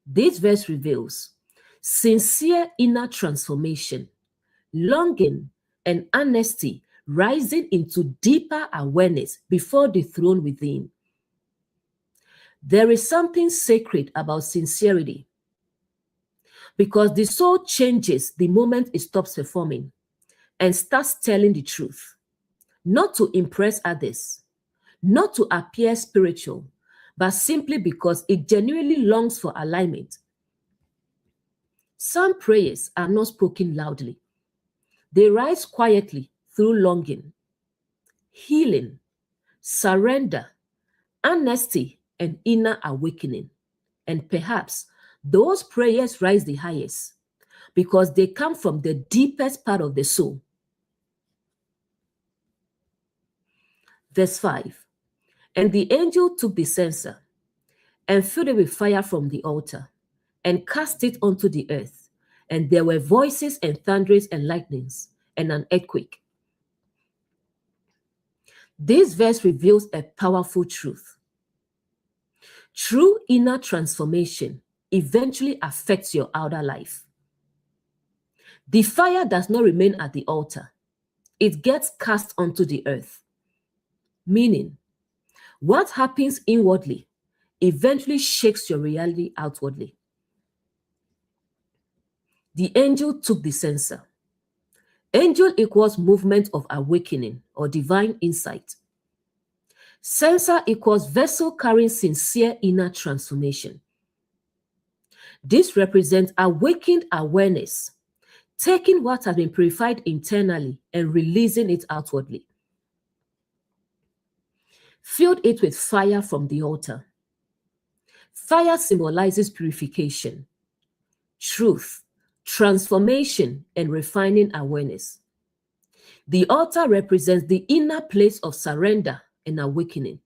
This verse reveals Sincere inner transformation, longing, and honesty rising into deeper awareness before the throne within. There is something sacred about sincerity because the soul changes the moment it stops performing and starts telling the truth, not to impress others, not to appear spiritual, but simply because it genuinely longs for alignment. Some prayers are not spoken loudly. They rise quietly through longing, healing, surrender, honesty, and inner awakening. And perhaps those prayers rise the highest because they come from the deepest part of the soul. Verse 5. And the angel took the censer and filled it with fire from the altar and cast it onto the earth. And there were voices and thunderings and lightnings and an earthquake. This verse reveals a powerful truth. True inner transformation eventually affects your outer life. The fire does not remain at the altar. It gets cast onto the earth. Meaning, what happens inwardly eventually shakes your reality outwardly. The angel took the censer. Angel equals movement of awakening or divine insight. Censer equals vessel carrying sincere inner transformation. This represents awakened awareness, taking what has been purified internally and releasing it outwardly. Filled it with fire from the altar. Fire symbolizes purification, truth, transformation, and refining awareness. The altar represents the inner place of surrender and awakening.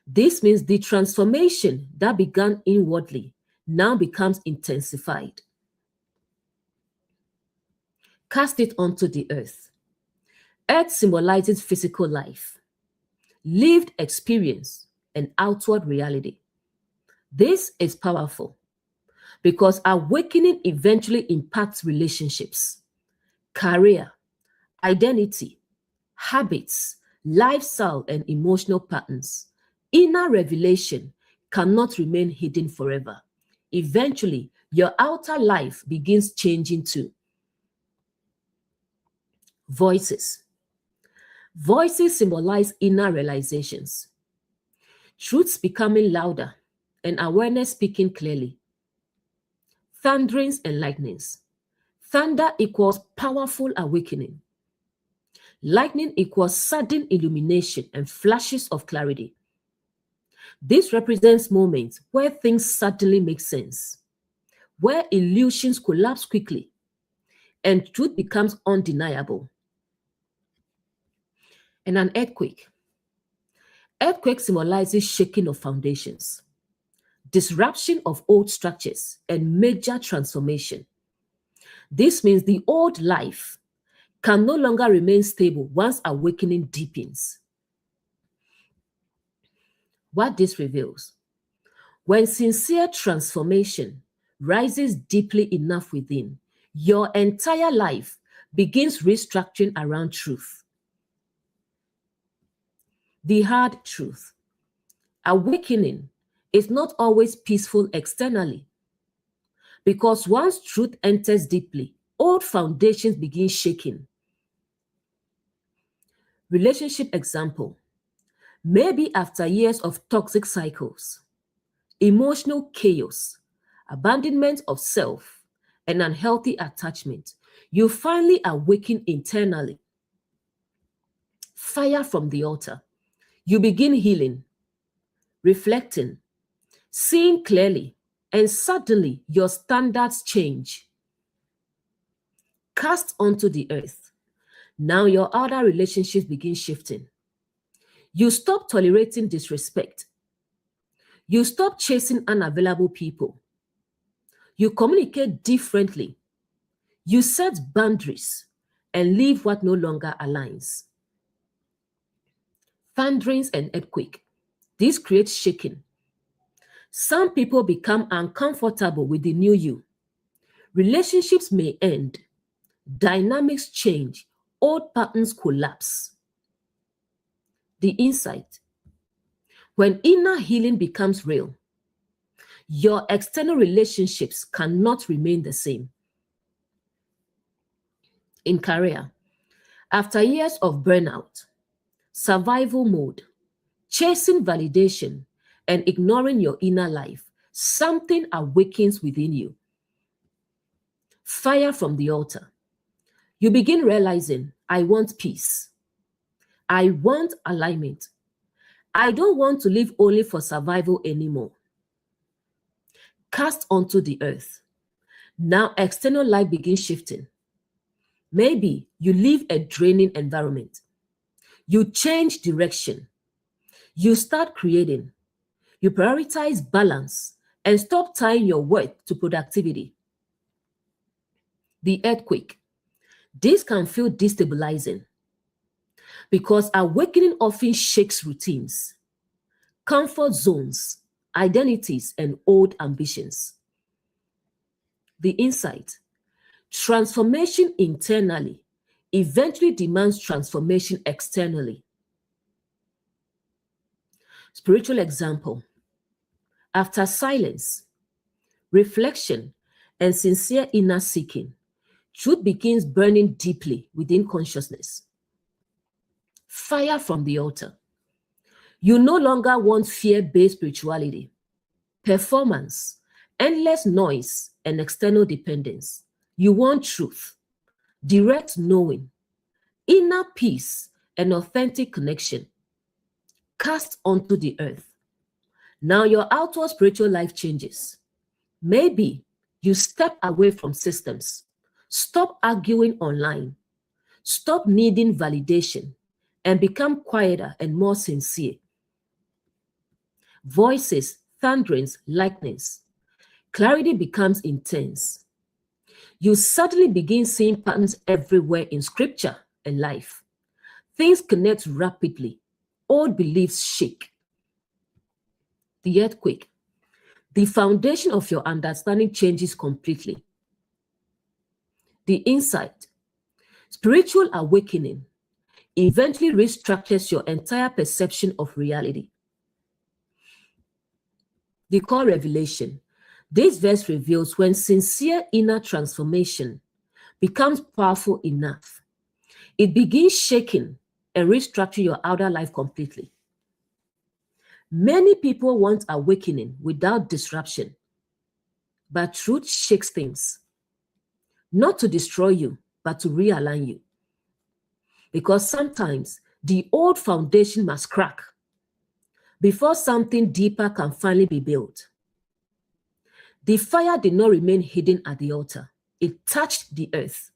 This means the transformation that began inwardly now becomes intensified. Cast it onto the earth. Earth symbolizes physical life, lived experience, and outward reality. This is powerful because awakening eventually impacts relationships, career, identity, habits, lifestyle, and emotional patterns. Inner revelation cannot remain hidden forever. Eventually, your outer life begins changing too. Voices. Voices symbolize inner realizations. Truths becoming louder and awareness speaking clearly. Thunderings and lightnings. Thunder equals powerful awakening. Lightning equals sudden illumination and flashes of clarity. This represents moments where things suddenly make sense, where illusions collapse quickly, and truth becomes undeniable. And an earthquake. Earthquake symbolizes shaking of foundations, disruption of old structures, and major transformation. This means the old life can no longer remain stable once awakening deepens. What this reveals: when sincere transformation rises deeply enough within, your entire life begins restructuring around truth. The hard truth: awakening is not always peaceful externally, because once truth enters deeply, old foundations begin shaking. Relationship example: maybe after years of toxic cycles, emotional chaos, abandonment of self, and unhealthy attachment, you finally awaken internally. Fire from the altar. You begin healing, reflecting, seeing clearly, and suddenly your standards change. Cast onto the earth. Now your other relationships begin shifting. You stop tolerating disrespect. You stop chasing unavailable people. You communicate differently. You set boundaries and leave what no longer aligns. Thunderings and earthquake. This creates shaking. Some people become uncomfortable with the new you. Relationships may end, dynamics change, old patterns collapse. The insight: when inner healing becomes real, your external relationships cannot remain the same. In career, after years of burnout, survival mode, chasing validation, and ignoring your inner life, something awakens within you. Fire from the altar. You begin realizing, I want peace. I want alignment. I don't want to live only for survival anymore. Cast onto the earth. Now external life begins shifting. Maybe you leave a draining environment. You change direction. You start creating. You prioritize balance and stop tying your worth to productivity. The earthquake. This can feel destabilizing because awakening often shakes routines, comfort zones, identities, and old ambitions. The insight: transformation internally eventually demands transformation externally. Spiritual example: after silence, reflection, and sincere inner seeking, truth begins burning deeply within consciousness. Fire from the altar. You no longer want fear-based spirituality, performance, endless noise, and external dependence. You want truth, direct knowing, inner peace, and authentic connection. Cast onto the earth. Now your outward spiritual life changes. Maybe you step away from systems, stop arguing online, stop needing validation, and become quieter and more sincere. Voices, thunderings, lightnings. Clarity becomes intense. You suddenly begin seeing patterns everywhere in scripture and life. Things connect rapidly. Old beliefs shake. The earthquake. The foundation of your understanding changes completely. The insight. Spiritual awakening eventually restructures your entire perception of reality. The core revelation. This verse reveals when sincere inner transformation becomes powerful enough, it begins shaking and restructuring your outer life completely. Many people want awakening without disruption, but truth shakes things, not to destroy you, but to realign you. Because sometimes the old foundation must crack before something deeper can finally be built. The fire did not remain hidden at the altar. It touched the earth.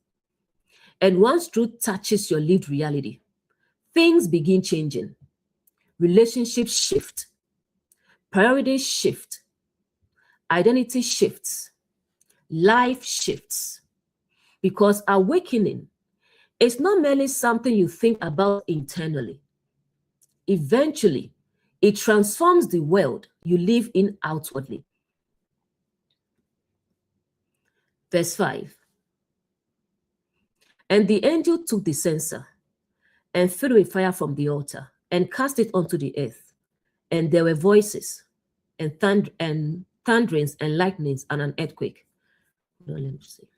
And once truth touches your lived reality, things begin changing. Relationships shift. Priorities shift. Identity shifts. Life shifts. Because awakening is not merely something you think about internally. Eventually, it transforms the world you live in outwardly. Verse 5. And the angel took the censer and filled it with fire from the altar and cast it onto the earth. And there were voices and thunderings and lightnings and an earthquake. Let me see.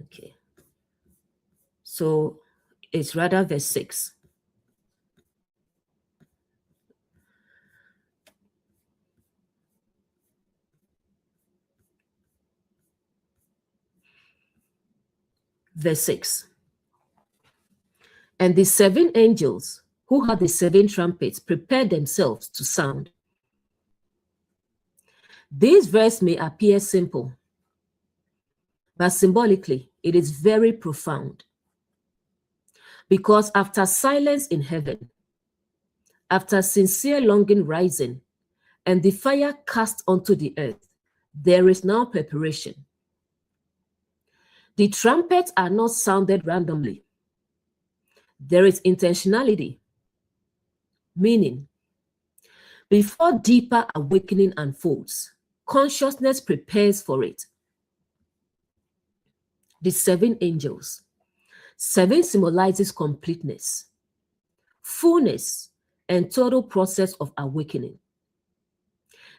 Okay. So it's rather verse 6. Verse 6. And the 7 angels who had the 7 trumpets prepared themselves to sound. This verse may appear simple, but symbolically, it is very profound. Because after silence in heaven, after sincere longing rising, and the fire cast onto the earth, there is now preparation. The trumpets are not sounded randomly. There is intentionality, meaning Before deeper awakening unfolds, consciousness prepares for it. The seven angels. Seven symbolizes completeness, fullness, and total process of awakening.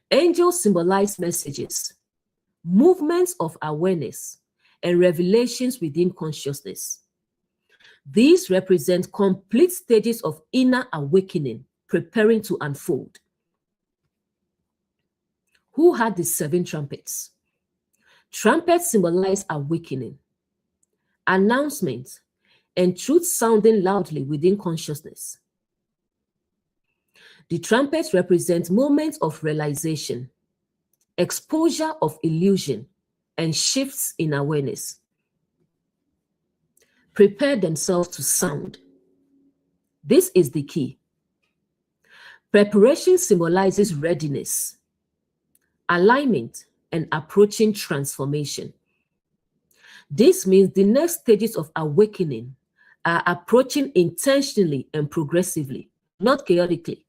Angels symbolize messages, movements of awareness, and revelations within consciousness. These represent complete stages of inner awakening preparing to unfold. Who had the seven trumpets? Trumpets symbolize awakening, announcement, and truth sounding loudly within consciousness. The trumpets represent moments of realization, exposure of illusion, and shifts in awareness. Prepare themselves to sound. This is the key. Preparation symbolizes readiness, alignment, and approaching transformation. This means the next stages of awakening are approaching intentionally and progressively, not chaotically.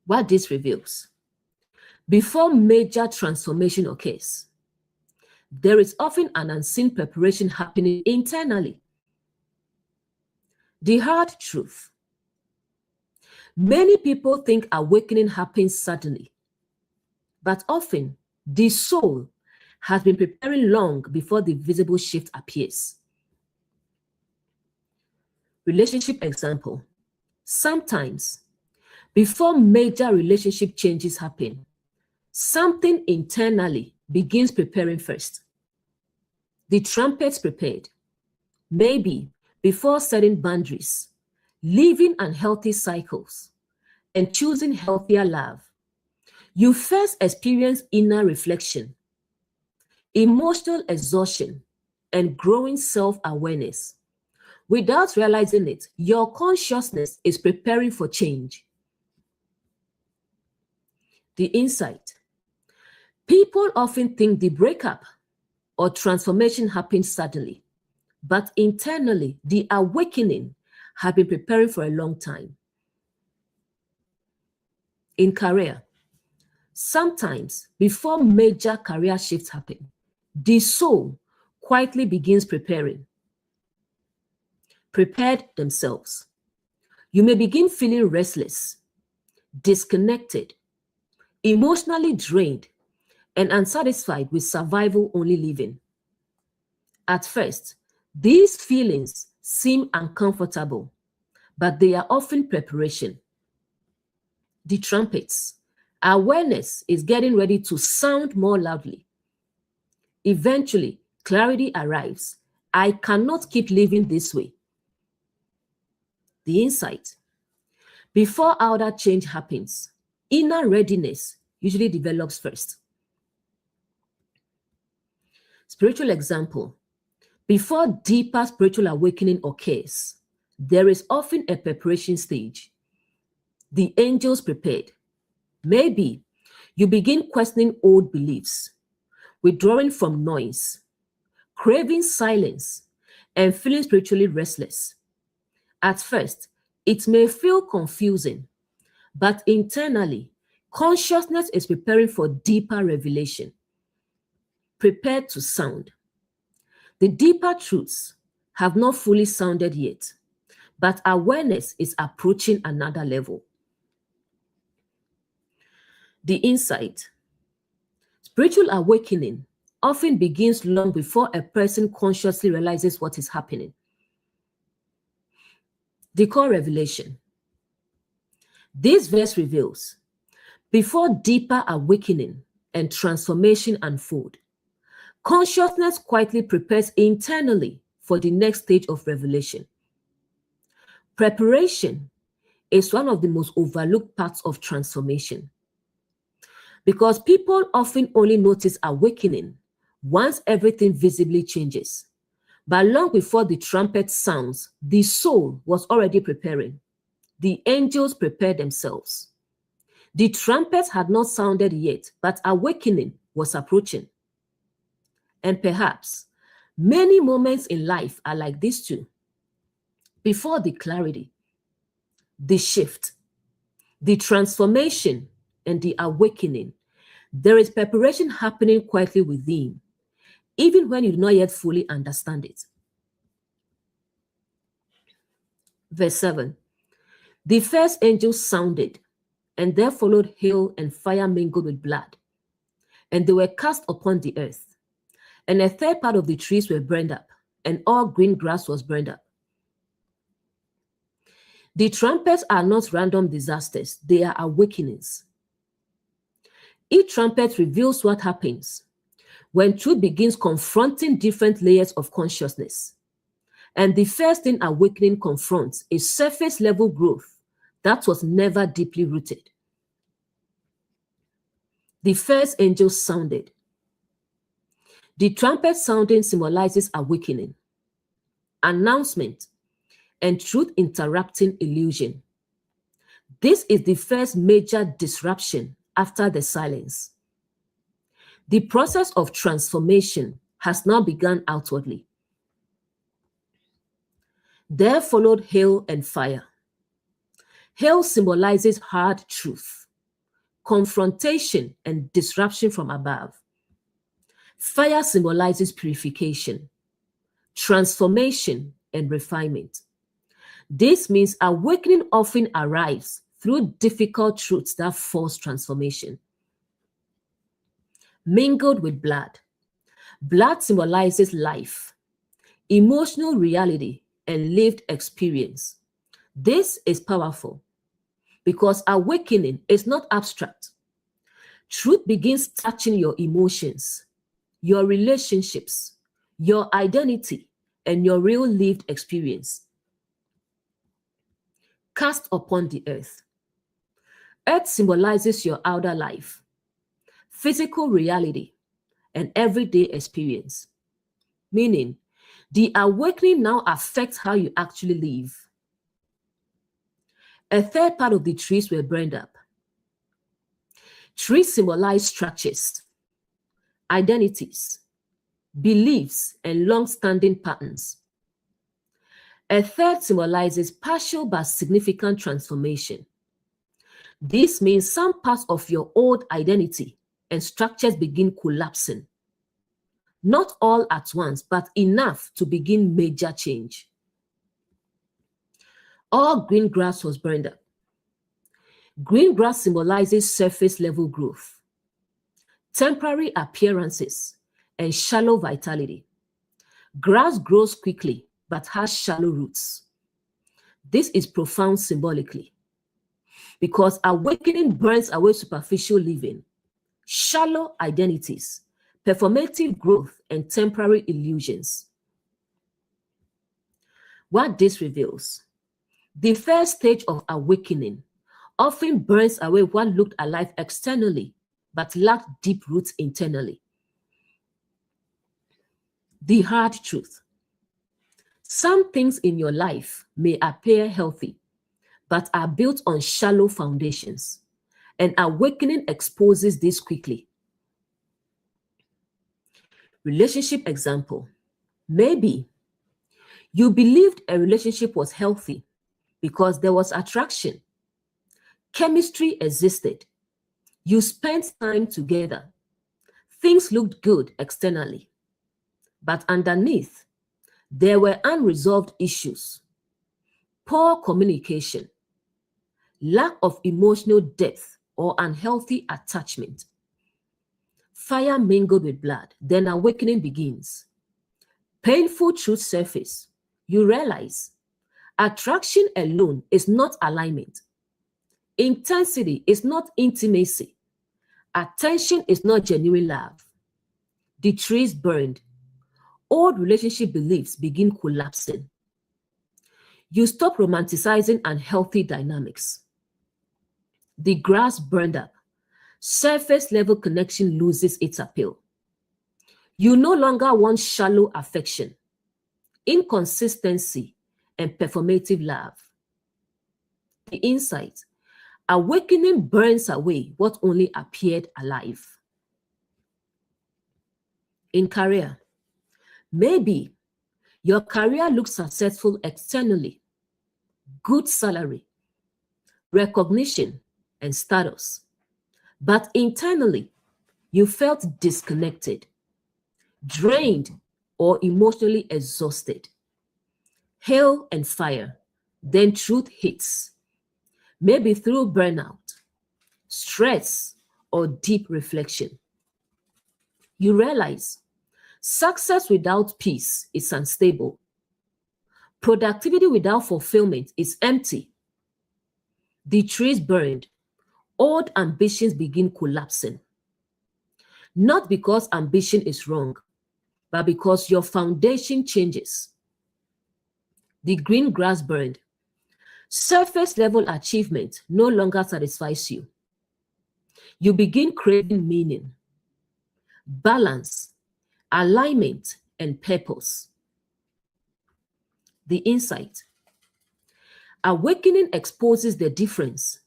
What this reveals: before major transformation occurs, there is often an unseen preparation happening internally. The hard truth: many people think awakening happens suddenly, but often the soul has been preparing long before the visible shift appears. Relationship example: sometimes, before major relationship changes happen, something internally begins preparing first. The trumpets prepared, maybe before setting boundaries, living unhealthy cycles, and choosing healthier love. You first experience inner reflection, emotional exhaustion, and growing self-awareness. Without realizing it, your consciousness is preparing for change. The insight: people often think the breakup or transformation happens suddenly, but internally, the awakening has been preparing for a long time. In career, sometimes before major career shifts happen, the soul quietly begins preparing. Prepared themselves. You may begin feeling restless, disconnected, emotionally drained, and unsatisfied with survival-only living. At first, these feelings seem uncomfortable, but they are often preparation. The trumpets: awareness is getting ready to sound more loudly. Eventually, clarity arrives. I cannot keep living this way. The insight: before outer change happens, inner readiness usually develops first. Spiritual example: before deeper spiritual awakening occurs, there is often a preparation stage. The angels prepared. Maybe you begin questioning old beliefs, withdrawing from noise, craving silence, and feeling spiritually restless. At first, it may feel confusing, but internally, consciousness is preparing for deeper revelation. Prepared to sound. The deeper truths have not fully sounded yet, but awareness is approaching another level. The insight: spiritual awakening often begins long before a person consciously realizes what is happening. The core revelation: this verse reveals, before deeper awakening and transformation unfold, consciousness quietly prepares internally for the next stage of revelation. Preparation is one of the most overlooked parts of transformation, because people often only notice awakening once everything visibly changes. But long before the trumpet sounds, the soul was already preparing. The angels prepared themselves. The trumpets had not sounded yet, but awakening was approaching. And perhaps many moments in life are like this too. Before the clarity, the shift, The transformation and the awakening. There is preparation happening quietly within, even when you do not yet fully understand it. Verse 7. The first angel sounded, and there followed hail and fire mingled with blood, and they were cast upon the earth. And a third part of the trees were burned up, and all green grass was burned up. The trumpets are not random disasters, they are awakenings. Each trumpet reveals what happens when truth begins confronting different layers of consciousness. And the first thing awakening confronts is surface level growth that was never deeply rooted. The first angel sounded. The trumpet sounding symbolizes awakening, announcement, and truth interrupting illusion. This is the first major disruption after the silence. The process of transformation has now begun outwardly. There followed hail and fire. Hail symbolizes hard truth, confrontation, and disruption from above. Fire symbolizes purification, transformation, and refinement. This means awakening often arrives through difficult truths that force transformation. Mingled with blood. Blood symbolizes life, emotional reality, and lived experience. This is powerful because awakening is not abstract. Truth begins touching your emotions, your relationships, your identity, and your real lived experience. Cast upon the earth. Earth symbolizes your outer life, physical reality, and everyday experience. Meaning, the awakening now affects how you actually live. A third part of the trees were burned up. Trees symbolize structures, identities, beliefs, and long-standing patterns. A third symbolizes partial but significant transformation. This means some parts of your old identity and structures begin collapsing. Not all at once, but enough to begin major change. All green grass was burned up. Green grass symbolizes surface level growth, temporary appearances, and shallow vitality. Grass grows quickly, but has shallow roots. This is profound symbolically, because awakening burns away superficial living, shallow identities, performative growth, and temporary illusions. What this reveals: the first stage of awakening often burns away what looked alive externally, but lacked deep roots internally. The hard truth: some things in your life may appear healthy, but are built on shallow foundations, and awakening exposes this quickly. Relationship example: maybe you believed a relationship was healthy because there was attraction, chemistry existed, you spent time together, things looked good externally, but underneath, there were unresolved issues, poor communication, lack of emotional depth, or unhealthy attachment. Fire mingled with blood, then awakening begins. Painful truth surface. You realize attraction alone is not alignment. Intensity is not intimacy. Attention is not genuine love. The trees burned. Old relationship beliefs begin collapsing. You stop romanticizing unhealthy dynamics. The grass burned up. Surface level connection loses its appeal. You no longer want shallow affection, inconsistency, and performative love. The insight: awakening burns away what only appeared alive. In career, maybe your career looks successful externally, good salary, recognition, and status. But internally, you felt disconnected, drained, or emotionally exhausted. Hail and fire. Then truth hits, maybe through burnout, stress, or deep reflection. You realize success without peace is unstable. Productivity without fulfillment is empty. The trees burned, old ambitions begin collapsing. Not because ambition is wrong, but because your foundation changes. The green grass burned. Surface level achievement no longer satisfies you. You begin craving meaning, balance, alignment, and purpose. The insight. Awakening exposes the difference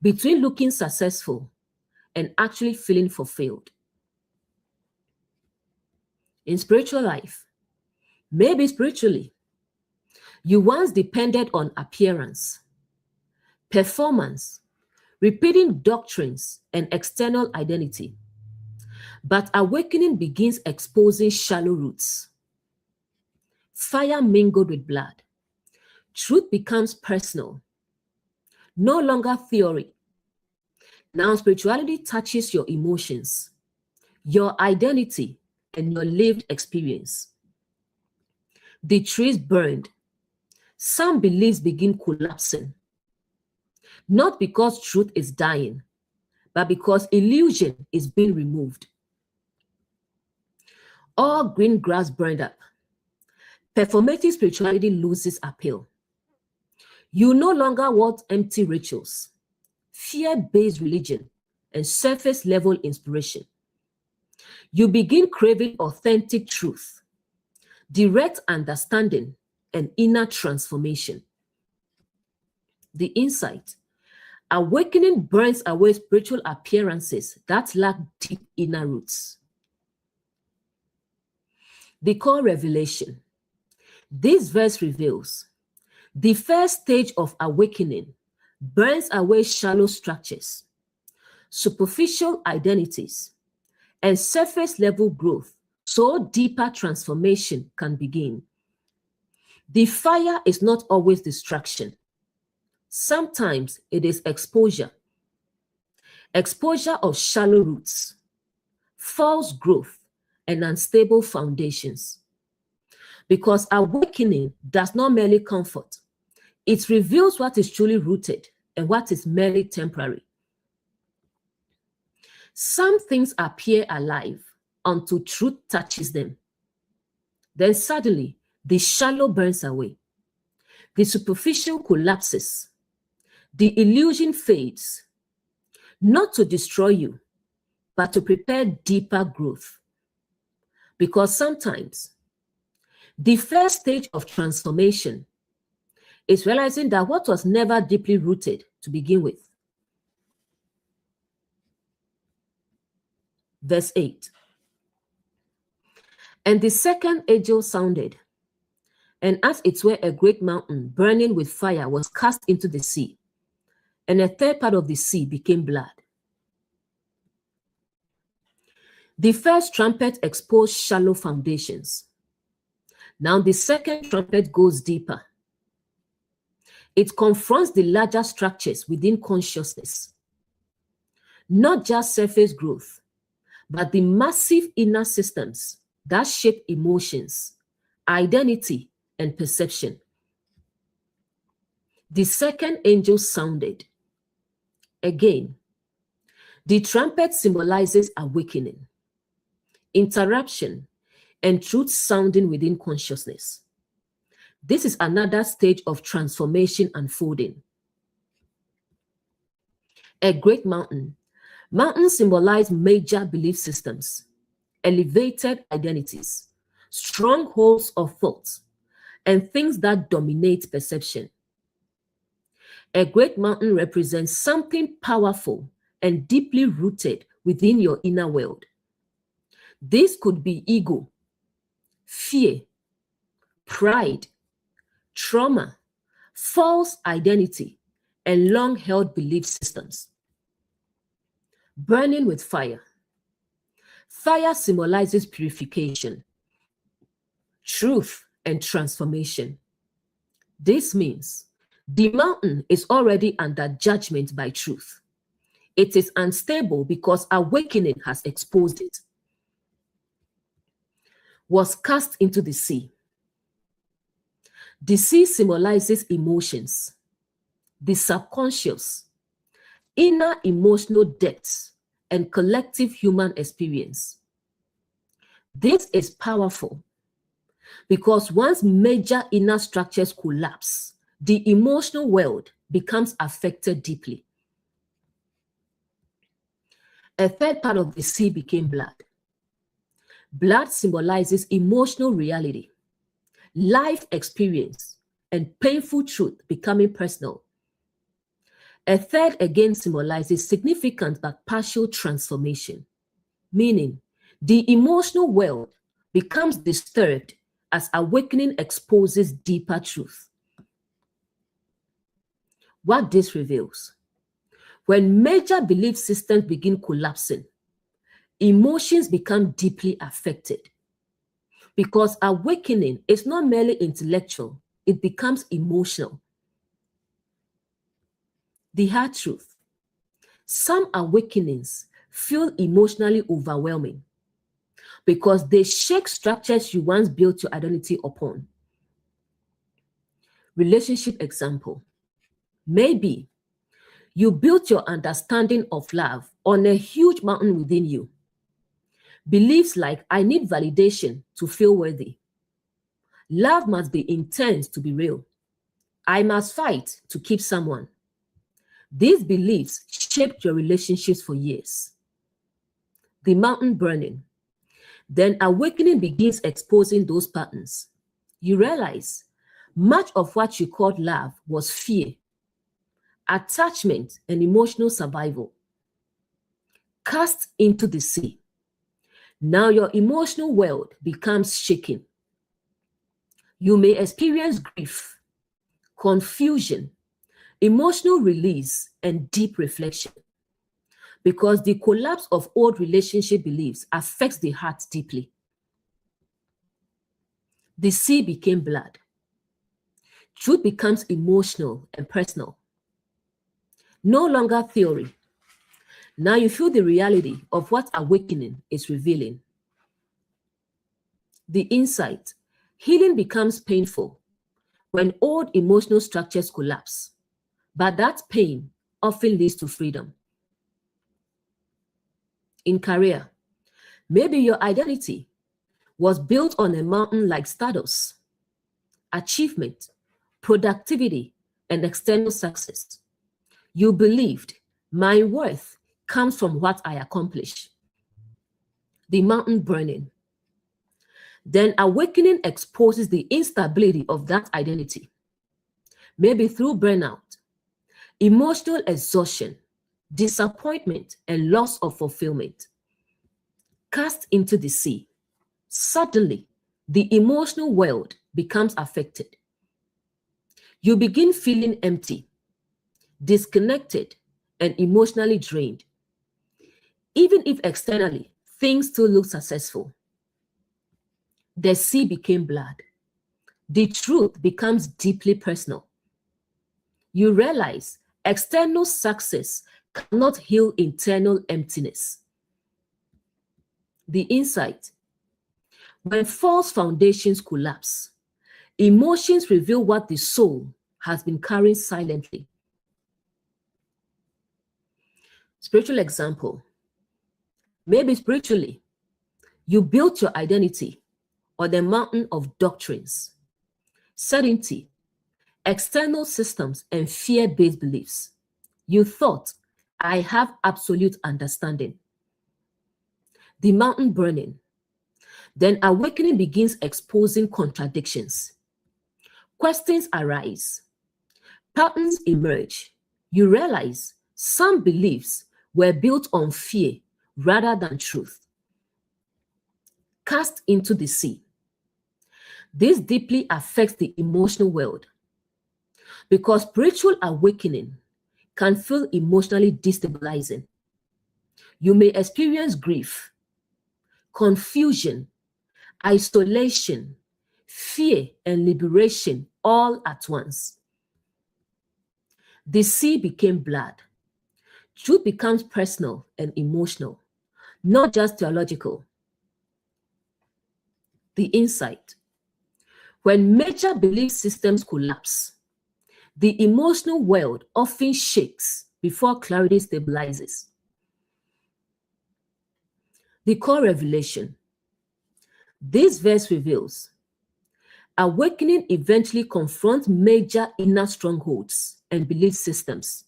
between looking successful and actually feeling fulfilled. In spiritual life, maybe spiritually, you once depended on appearance, performance, repeating doctrines, and external identity. But awakening begins exposing shallow roots. Fire mingled with blood. Truth becomes personal, no longer theory. Now spirituality touches your emotions, your identity, and your lived experience. The trees burned. Some beliefs begin collapsing. Not because truth is dying, but because illusion is being removed. All green grass burned up. Performative spirituality loses appeal. You no longer want empty rituals, fear-based religion, and surface-level inspiration. You begin craving authentic truth, direct understanding, and inner transformation. The insight. Awakening burns away spiritual appearances that lack deep inner roots. The core revelation. This verse reveals the first stage of awakening burns away shallow structures, superficial identities, and surface level growth so deeper transformation can begin. The fire is not always distraction. Sometimes it is exposure. Exposure of shallow roots, false growth, and unstable foundations. Because awakening does not merely comfort, it reveals what is truly rooted and what is merely temporary. Some things appear alive until truth touches them. Then suddenly, the shallow burns away. The superficial collapses. The illusion fades, not to destroy you, but to prepare deeper growth. Because sometimes, the first stage of transformation is realizing that what was never deeply rooted to begin with. Verse 8. And the second angel sounded, and as it were a great mountain burning with fire was cast into the sea, and a third part of the sea became blood. The first trumpet exposed shallow foundations. Now the second trumpet goes deeper. It confronts the larger structures within consciousness. Not just surface growth, but the massive inner systems that shape emotions, identity, and perception. The second angel sounded. Again, the trumpet symbolizes awakening, interruption, and truth sounding within consciousness. This is another stage of transformation unfolding. A great mountain. Mountains symbolize major belief systems, elevated identities, strongholds of thought, and things that dominate perception. A great mountain represents something powerful and deeply rooted within your inner world. This could be ego, fear, pride, trauma, false identity, and long-held belief systems. Burning with fire. Fire symbolizes purification, truth, and transformation. This means the mountain is already under judgment by truth. It is unstable because awakening has exposed it. Was cast into the sea. The sea symbolizes emotions, the subconscious, inner emotional depths, and collective human experience. This is powerful because once major inner structures collapse, the emotional world becomes affected deeply. A third part of the sea became blood. Blood symbolizes emotional reality, life experience, and painful truth becoming personal. A third again symbolizes significant but partial transformation, meaning the emotional world becomes disturbed as awakening exposes deeper truth. What this reveals: when major belief systems begin collapsing, emotions become deeply affected. Because awakening is not merely intellectual, it becomes emotional. The hard truth: some awakenings feel emotionally overwhelming because they shake structures you once built your identity upon. Relationship example. Maybe you built your understanding of love on a huge mountain within you. Beliefs like, I need validation to feel worthy. Love must be intense to be real. I must fight to keep someone. These beliefs shaped your relationships for years. The mountain burning. Then awakening begins exposing those patterns. You realize much of what you called love was fear, attachment, and emotional survival. Cast into the sea. Now your emotional world becomes shaken. You may experience grief, confusion, emotional release, and deep reflection because the collapse of old relationship beliefs affects the heart deeply. The sea became blood. Truth becomes emotional and personal. No longer theory. Now you feel the reality of what awakening is revealing. The insight: healing becomes painful when old emotional structures collapse, but that pain often leads to freedom. In career, maybe your identity was built on a mountain like status, achievement, productivity, and external success. You believed my worth comes from what I accomplish. The mountain burning. Then awakening exposes the instability of that identity, maybe through burnout, emotional exhaustion, disappointment, and loss of fulfillment. Cast into the sea. Suddenly, the emotional world becomes affected. You begin feeling empty, disconnected, and emotionally drained. Even if externally things still look successful. The sea became blood. The truth becomes deeply personal. You realize external success cannot heal internal emptiness. The insight: when false foundations collapse, emotions reveal what the soul has been carrying silently. Spiritual example. Maybe spiritually, you built your identity on the mountain of doctrines, certainty, external systems, and fear-based beliefs. You thought, I have absolute understanding. The mountain burning. Then awakening begins exposing contradictions. Questions arise. Patterns emerge. You realize some beliefs were built on fear rather than truth. Cast into the sea. This deeply affects the emotional world because spiritual awakening can feel emotionally destabilizing. You may experience grief, confusion, isolation, fear, and liberation all at once. The sea became blood. Truth becomes personal and emotional, not just theological. The insight. When major belief systems collapse, the emotional world often shakes before clarity stabilizes. The core revelation. This verse reveals awakening eventually confronts major inner strongholds and belief systems,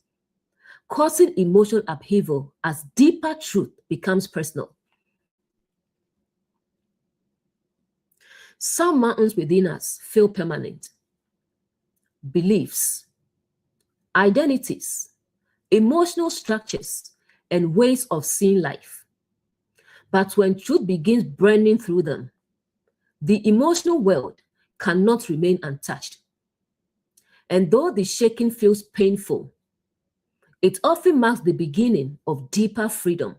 causing emotional upheaval as deeper truth becomes personal. Some mountains within us feel permanent. Beliefs, identities, emotional structures, and ways of seeing life. But when truth begins burning through them, the emotional world cannot remain untouched. And though the shaking feels painful, it often marks the beginning of deeper freedom.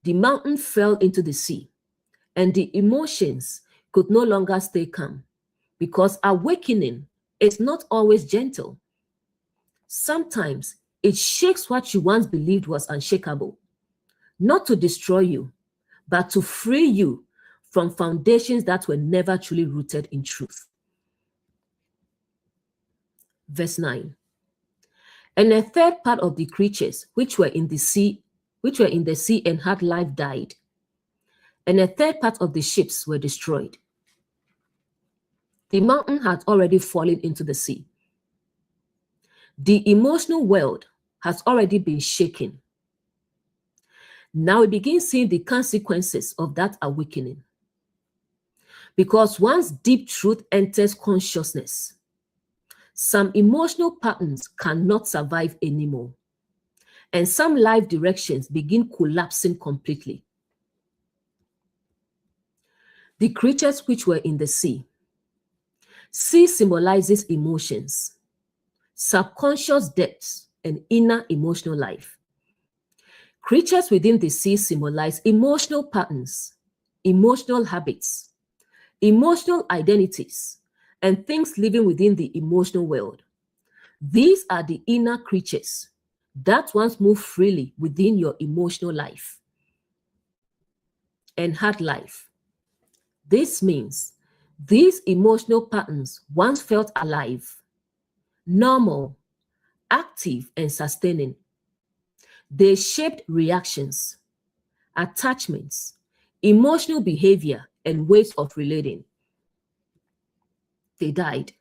The mountain fell into the sea, and the emotions could no longer stay calm, because awakening is not always gentle. Sometimes it shakes what you once believed was unshakable, not to destroy you, but to free you from foundations that were never truly rooted in truth. Verse 9. And a third part of the creatures which were in the sea and had life died, and a third part of the ships were destroyed. The mountain had already fallen into the sea. The emotional world has already been shaken. Now we begin seeing the consequences of that awakening. Because once deep truth enters consciousness, some emotional patterns cannot survive anymore, and some life directions begin collapsing completely. The creatures which were in the sea. Sea symbolizes emotions, subconscious depths, and inner emotional life. Creatures within the sea symbolize emotional patterns, emotional habits, emotional identities, and things living within the emotional world. These are the inner creatures that once moved freely within your emotional life and had life. This means these emotional patterns once felt alive, normal, active, and sustaining. They shaped reactions, attachments, emotional behavior, and ways of relating. They died.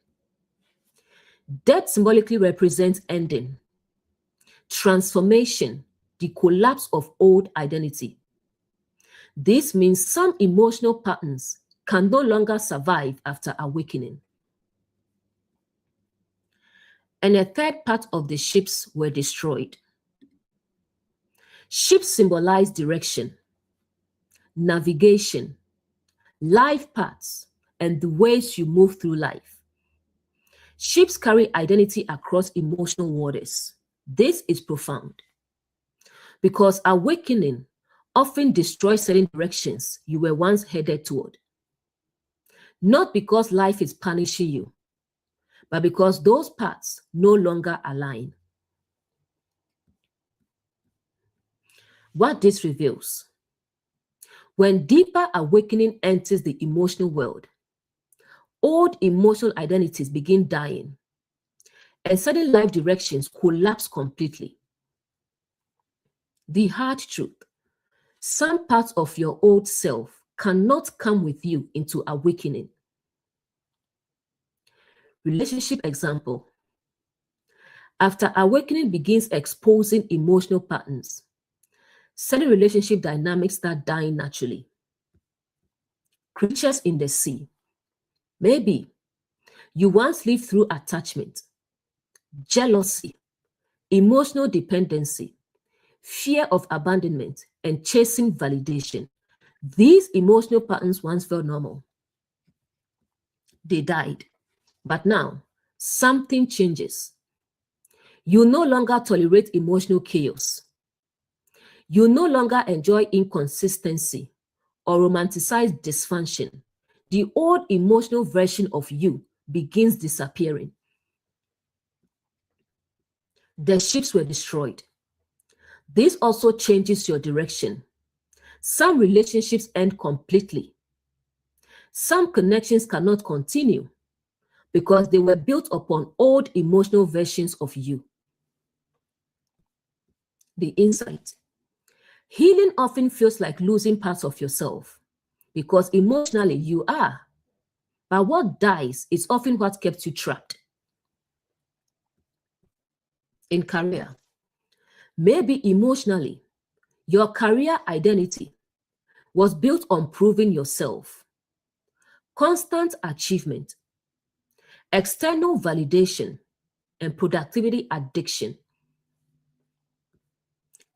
Death symbolically represents ending, transformation, the collapse of old identity. This means some emotional patterns can no longer survive after awakening. And a third part of the ships were destroyed. Ships symbolize direction, navigation, life paths, and the ways you move through life. Ships carry identity across emotional waters. This is profound because awakening often destroys certain directions you were once headed toward. Not because life is punishing you, but because those paths no longer align. What this reveals: when deeper awakening enters the emotional world, old emotional identities begin dying, and certain life directions collapse completely. The hard truth: some parts of your old self cannot come with you into awakening. Relationship example. After awakening begins exposing emotional patterns, certain relationship dynamics start dying naturally. Creatures in the sea. Maybe you once lived through attachment, jealousy, emotional dependency, fear of abandonment, and chasing validation. These emotional patterns once felt normal. They died. But now, something changes. You no longer tolerate emotional chaos. You no longer enjoy inconsistency or romanticize dysfunction. The old emotional version of you begins disappearing. The ships were destroyed. This also changes your direction. Some relationships end completely. Some connections cannot continue because they were built upon old emotional versions of you. The insight. Healing often feels like losing parts of yourself because emotionally you are. But what dies is often what kept you trapped. In career, maybe emotionally, your career identity was built on proving yourself, constant achievement, external validation, and productivity addiction.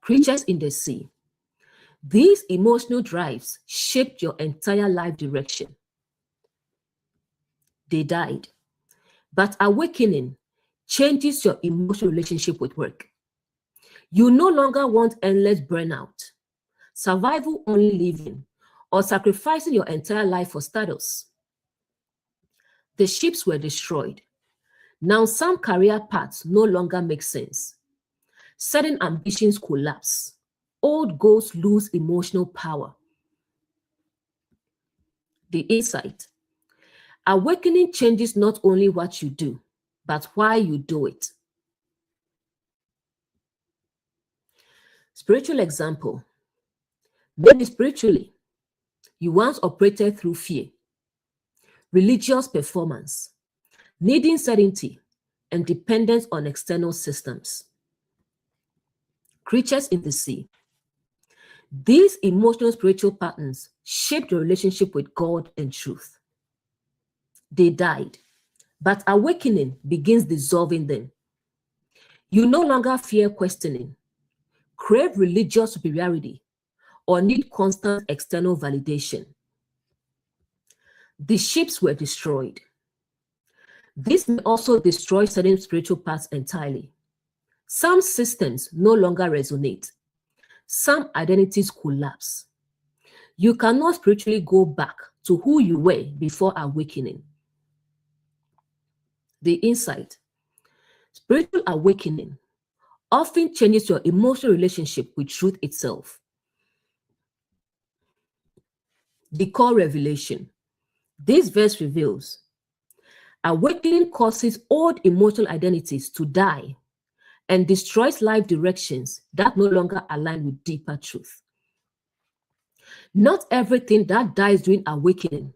Creatures in the sea. These emotional drives shaped your entire life direction. They died. But awakening changes your emotional relationship with work. You no longer want endless burnout, survival only living, or sacrificing your entire life for status. The ships were destroyed. Now some career paths no longer make sense. Certain ambitions collapse. Old goals lose emotional power. The insight. Awakening changes not only what you do, but why you do it. Spiritual example. Maybe spiritually, you once operated through fear, religious performance, needing certainty, and dependence on external systems. Creatures in the sea. These emotional spiritual patterns shaped your relationship with God and truth. They died, but awakening begins dissolving them. You no longer fear questioning, crave religious superiority, or need constant external validation. The ships were destroyed. This may also destroy certain spiritual paths entirely. Some systems no longer resonate. Some identities collapse. You cannot spiritually go back to who you were before awakening. The insight. Spiritual awakening often changes your emotional relationship with truth itself. The core revelation. This verse reveals awakening causes old emotional identities to die and destroys life directions that no longer align with deeper truth. Not everything that dies during awakening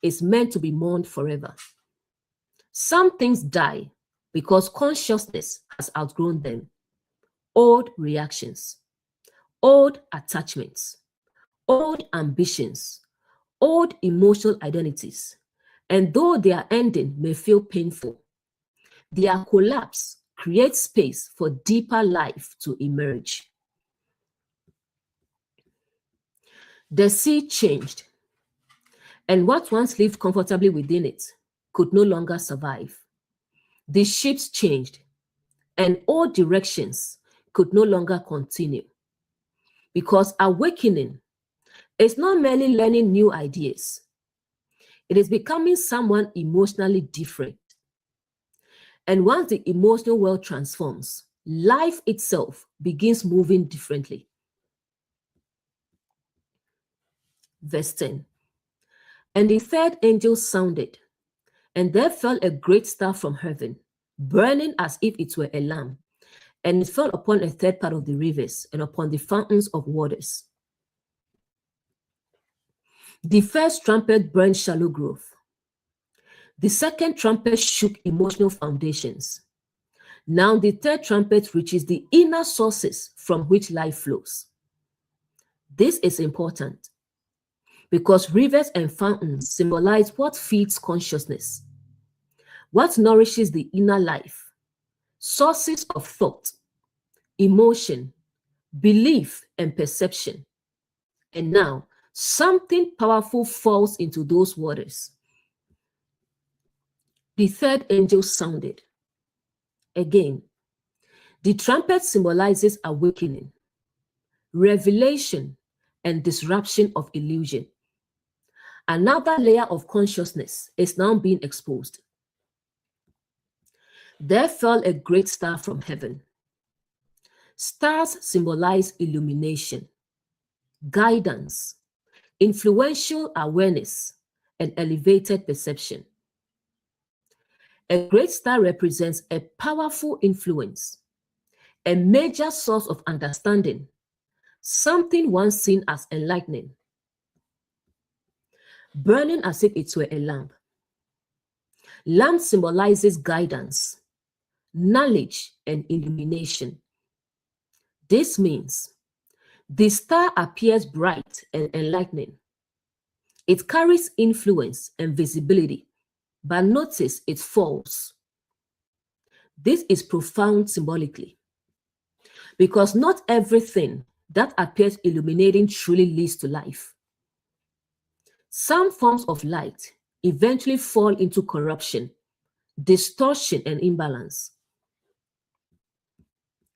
is meant to be mourned forever. Some things die because consciousness has outgrown them. Old reactions, old attachments, old ambitions, old emotional identities. And though their ending may feel painful, their collapse creates space for deeper life to emerge. The sea changed, and what once lived comfortably within it could no longer survive. The ships changed, and all directions could no longer continue. Because awakening is not merely learning new ideas, it is becoming someone emotionally different. And once the emotional world transforms, life itself begins moving differently. Verse 10. And the third angel sounded, and there fell a great star from heaven, burning as if it were a lamp, and it fell upon a third part of the rivers and upon the fountains of waters. The first trumpet burned shallow growth. The second trumpet shook emotional foundations. Now the third trumpet reaches the inner sources from which life flows. This is important because rivers and fountains symbolize what feeds consciousness, what nourishes the inner life, sources of thought, emotion, belief, and perception. And now something powerful falls into those waters. The third angel sounded. Again, the trumpet symbolizes awakening. revelation, and disruption of illusion. Another layer of consciousness is now being exposed. There fell a great star from heaven. Stars symbolize illumination, guidance, influential awareness, and elevated perception. A great star represents a powerful influence, a major source of understanding, something once seen as enlightening, burning as if it were a lamp. Lamp symbolizes guidance, knowledge, and illumination. This means the star appears bright and enlightening. It carries influence and visibility, but notice it falls. This is profound symbolically, because not everything that appears illuminating truly leads to life. Some forms of light eventually fall into corruption, distortion, and imbalance.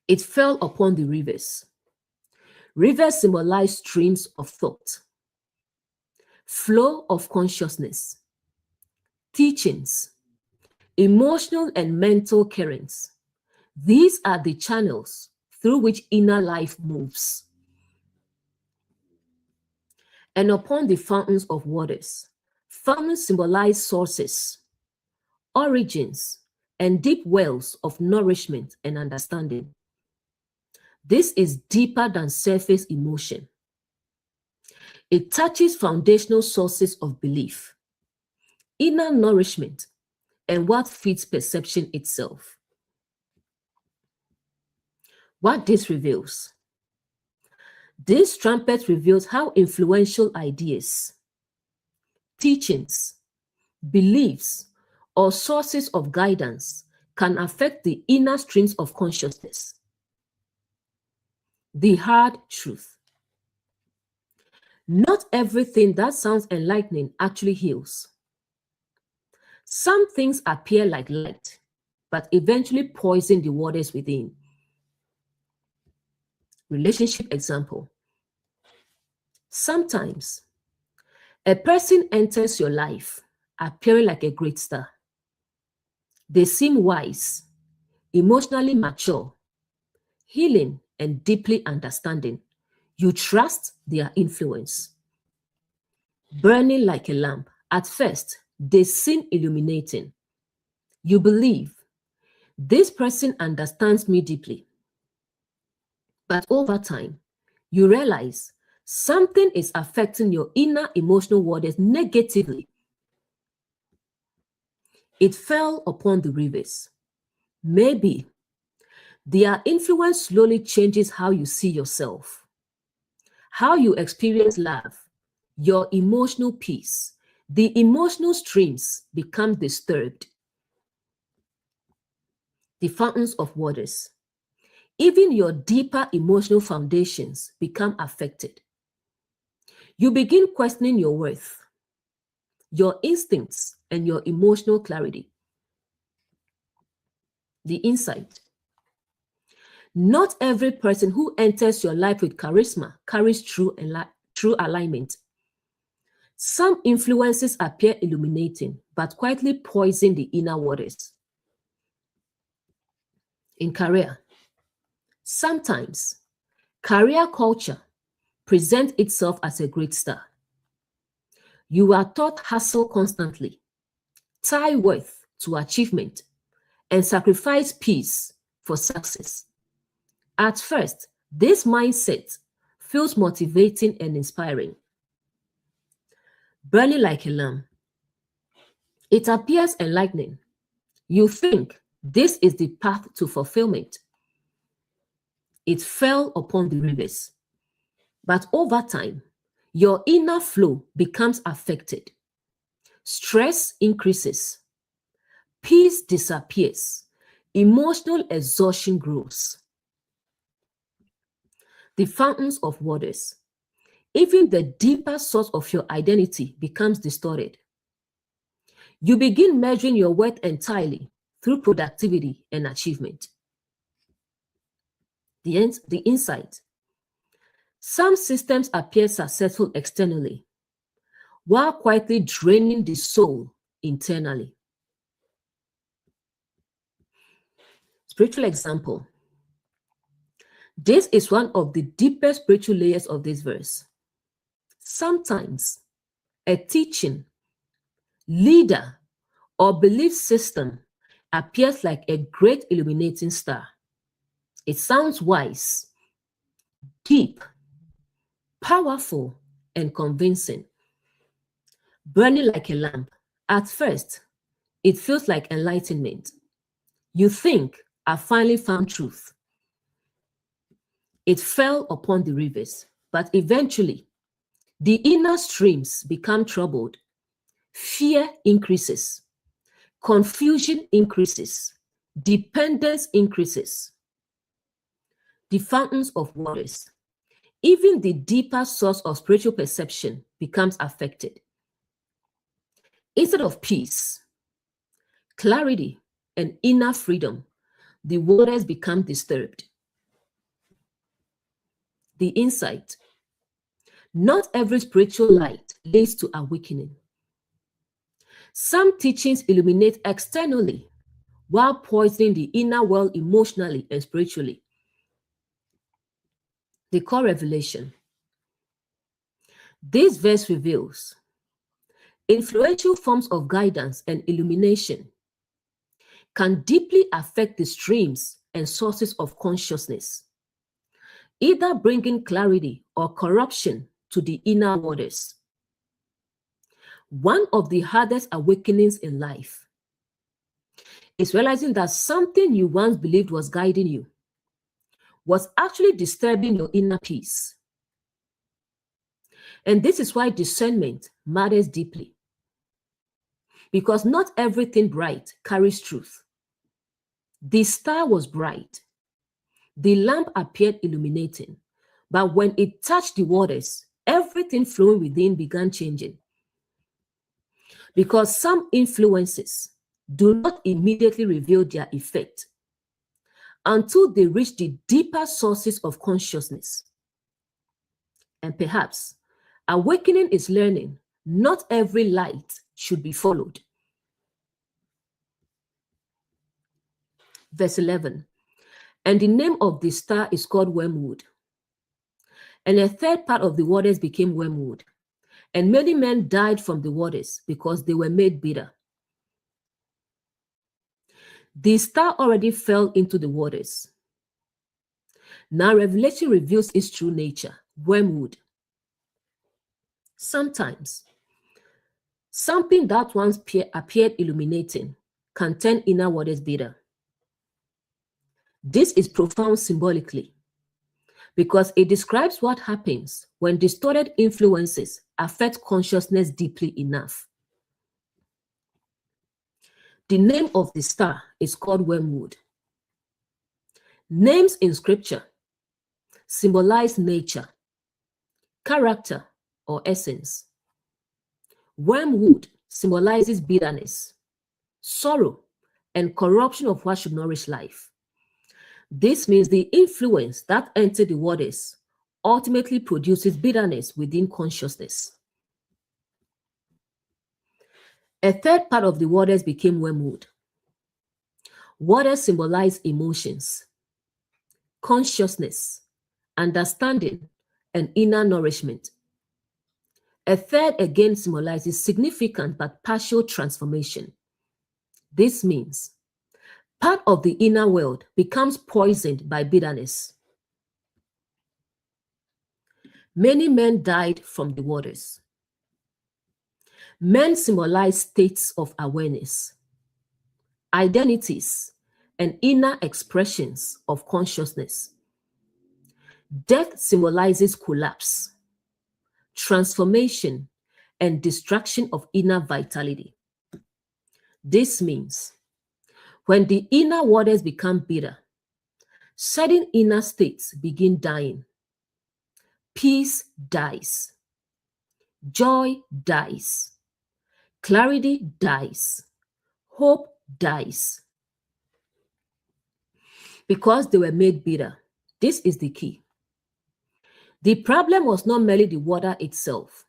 It fell upon the rivers. Rivers symbolize streams of thought, flow of consciousness, teachings, emotional and mental currents. These are the channels through which inner life moves. And upon the fountains of waters. Fountains symbolize sources, origins, and deep wells of nourishment and understanding. This is deeper than surface emotion. It touches foundational sources of belief, inner nourishment, and what feeds perception itself. What this reveals? This trumpet reveals how influential ideas, teachings, beliefs, or sources of guidance can affect the inner streams of consciousness. The hard truth. Not everything that sounds enlightening actually heals. Some things appear like light, but eventually poison the waters within. Relationship example. Sometimes a person enters your life appearing like a great star. They seem wise, emotionally mature, healing, and deeply understanding. You trust their influence. Burning like a lamp. At first, they seem illuminating. You believe, this person understands me deeply. But over time, you realize something is affecting your inner emotional waters negatively. It fell upon the rivers. Maybe their influence slowly changes how you see yourself, how you experience love, your emotional peace. The emotional streams become disturbed. The fountains of waters. Even your deeper emotional foundations become affected. You begin questioning your worth, your instincts, and your emotional clarity. The insight. Not every person who enters your life with charisma carries true alignment. Some influences appear illuminating, but quietly poison the inner waters. In career, sometimes career culture presents itself as a great star. You are taught hustle constantly, tie worth to achievement, and sacrifice peace for success. At first, this mindset feels motivating and inspiring. Burning like a lamp. It appears enlightening. You think this is the path to fulfillment. It fell upon the rivers. But over time, your inner flow becomes affected. Stress increases. Peace disappears. Emotional exhaustion grows. The fountains of waters. Even the deeper source of your identity becomes distorted. You begin measuring your worth entirely through productivity and achievement. The insight. Some systems appear successful externally, while quietly draining the soul internally. Spiritual example. This is one of the deepest spiritual layers of this verse. Sometimes a teaching, leader, or belief system appears like a great illuminating star. It sounds wise, deep, powerful, and convincing, burning like a lamp. At first, it feels like enlightenment. You think, I finally found truth. It fell upon the rivers, but eventually, the inner streams become troubled. Fear increases, confusion increases, dependence increases. The fountains of waters, even the deeper source of spiritual perception, becomes affected. Instead of peace, clarity, and inner freedom, the waters become disturbed. The insight. Not every spiritual light leads to awakening. Some teachings illuminate externally while poisoning the inner world emotionally and spiritually. The core revelation. This verse reveals influential forms of guidance and illumination can deeply affect the streams and sources of consciousness, either bringing clarity or corruption to the inner waters. One of the hardest awakenings in life is realizing that something you once believed was guiding you was actually disturbing your inner peace. And this is why discernment matters deeply, because not everything bright carries truth. The star was bright, the lamp appeared illuminating, but when it touched the waters, everything flowing within began changing. Because some influences do not immediately reveal their effect until they reach the deeper sources of consciousness. And perhaps awakening is learning not every light should be followed. Verse 11. And the name of the star is called Wormwood. And a third part of the waters became wormwood. And many men died from the waters because they were made bitter. The star already fell into the waters. Now Revelation reveals its true nature, wormwood. Sometimes, something that once appeared illuminating can turn inner waters bitter. This is profound symbolically because it describes what happens when distorted influences affect consciousness deeply enough. The name of the star is called Wormwood. Names in scripture symbolize nature, character, or essence. Wormwood symbolizes bitterness, sorrow, and corruption of what should nourish life. This means the influence that entered the waters ultimately produces bitterness within consciousness. A third part of the waters became wormwood. Waters symbolize emotions, consciousness, understanding, and inner nourishment. A third again symbolizes significant but partial transformation. This means part of the inner world becomes poisoned by bitterness. Many men died from the waters. Men symbolize states of awareness, identities, and inner expressions of consciousness. Death symbolizes collapse, transformation, and destruction of inner vitality. This means when the inner waters become bitter, certain inner states begin dying. Peace dies. Joy dies. Clarity dies. Hope dies. Because they were made bitter. This is the key. The problem was not merely the water itself,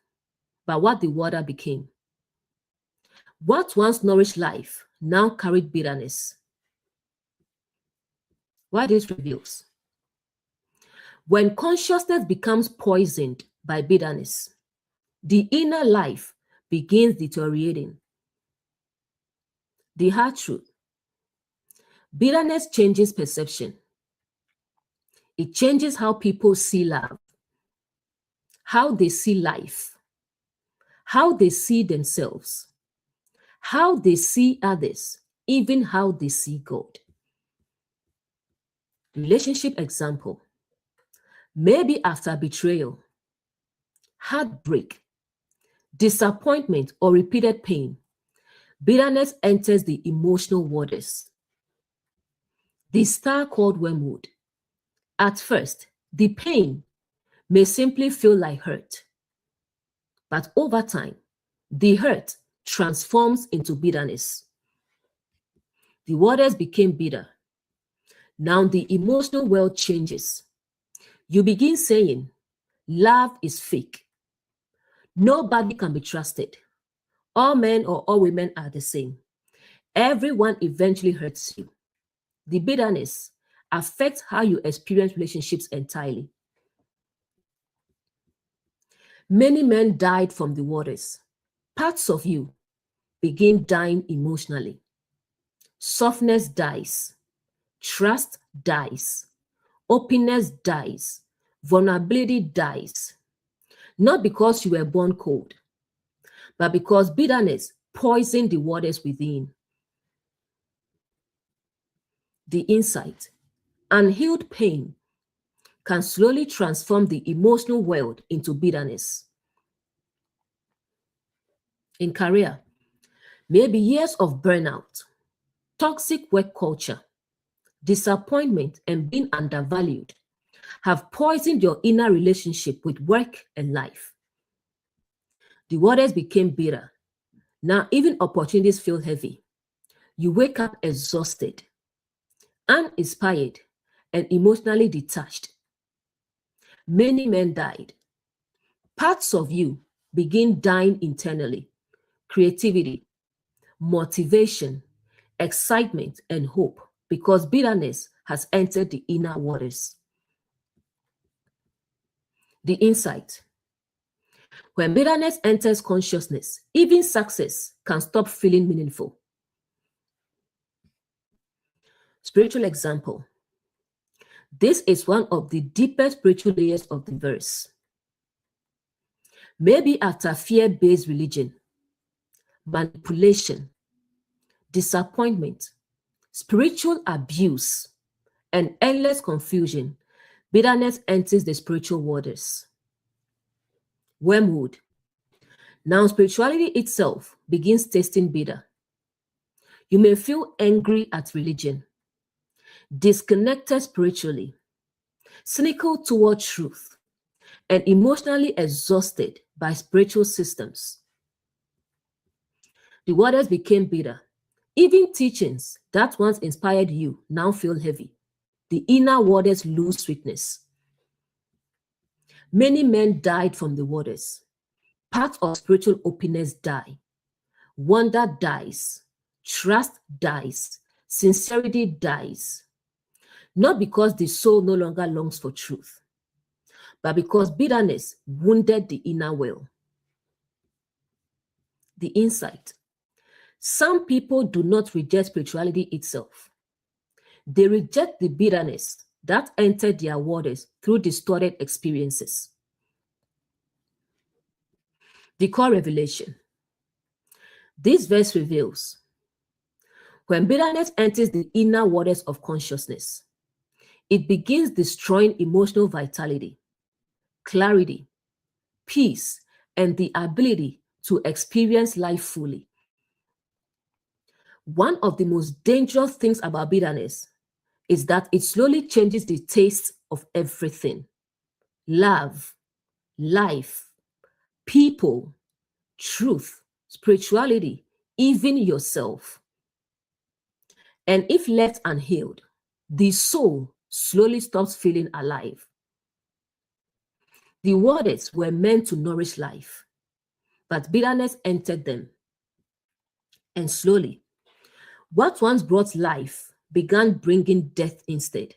but what the water became. What once nourished life now carried bitterness. What this reveals: when consciousness becomes poisoned by bitterness, the inner life begins deteriorating. The hard truth: bitterness changes perception. It changes how people see love, how they see life, how they see themselves, how they see others, even how they see God. Relationship example: maybe after betrayal, heartbreak, disappointment, or repeated pain, bitterness enters the emotional waters. The star called Wormwood. At first, the pain may simply feel like hurt, but over time, the hurt transforms into bitterness. The waters became bitter. Now the emotional world changes. You begin saying, love is fake. Nobody can be trusted. All men or all women are the same. Everyone eventually hurts you. The bitterness affects how you experience relationships entirely. Many men died from the waters. Parts of you begin dying emotionally. Softness dies. Trust dies. Openness dies. Vulnerability dies. Not because you were born cold, but because bitterness poisoned the waters within. The insight: unhealed pain can slowly transform the emotional world into bitterness. In career, maybe years of burnout, toxic work culture, disappointment, and being undervalued have poisoned your inner relationship with work and life. The waters became bitter. Now even opportunities feel heavy. You wake up exhausted, uninspired, and emotionally detached. Many men died. Parts of you begin dying internally: creativity, motivation, excitement, and hope, because bitterness has entered the inner waters. The insight: when bitterness enters consciousness, even success can stop feeling meaningful. Spiritual example: this is one of the deepest spiritual layers of the verse. Maybe after fear-based religion, manipulation, disappointment, spiritual abuse, and endless confusion, bitterness enters the spiritual waters. Wormwood. Now spirituality itself begins tasting bitter. You may feel angry at religion, disconnected spiritually, cynical toward truth, and emotionally exhausted by spiritual systems. The waters became bitter. Even teachings that once inspired you now feel heavy. The inner waters lose sweetness. Many men died from the waters. Part of spiritual openness die. Wonder dies. Trust dies. Sincerity dies. Not because the soul no longer longs for truth, but because bitterness wounded the inner well. The insight: some people do not reject spirituality itself. They reject the bitterness that entered their waters through distorted experiences. The core revelation: this verse reveals, when bitterness enters the inner waters of consciousness, it begins destroying emotional vitality, clarity, peace, and the ability to experience life fully. One of the most dangerous things about bitterness is that it slowly changes the taste of everything: love, life, people, truth, spirituality, even yourself. And if left unhealed, the soul slowly stops feeling alive. The waters were meant to nourish life, but bitterness entered them. And slowly, what once brought life began bringing death instead.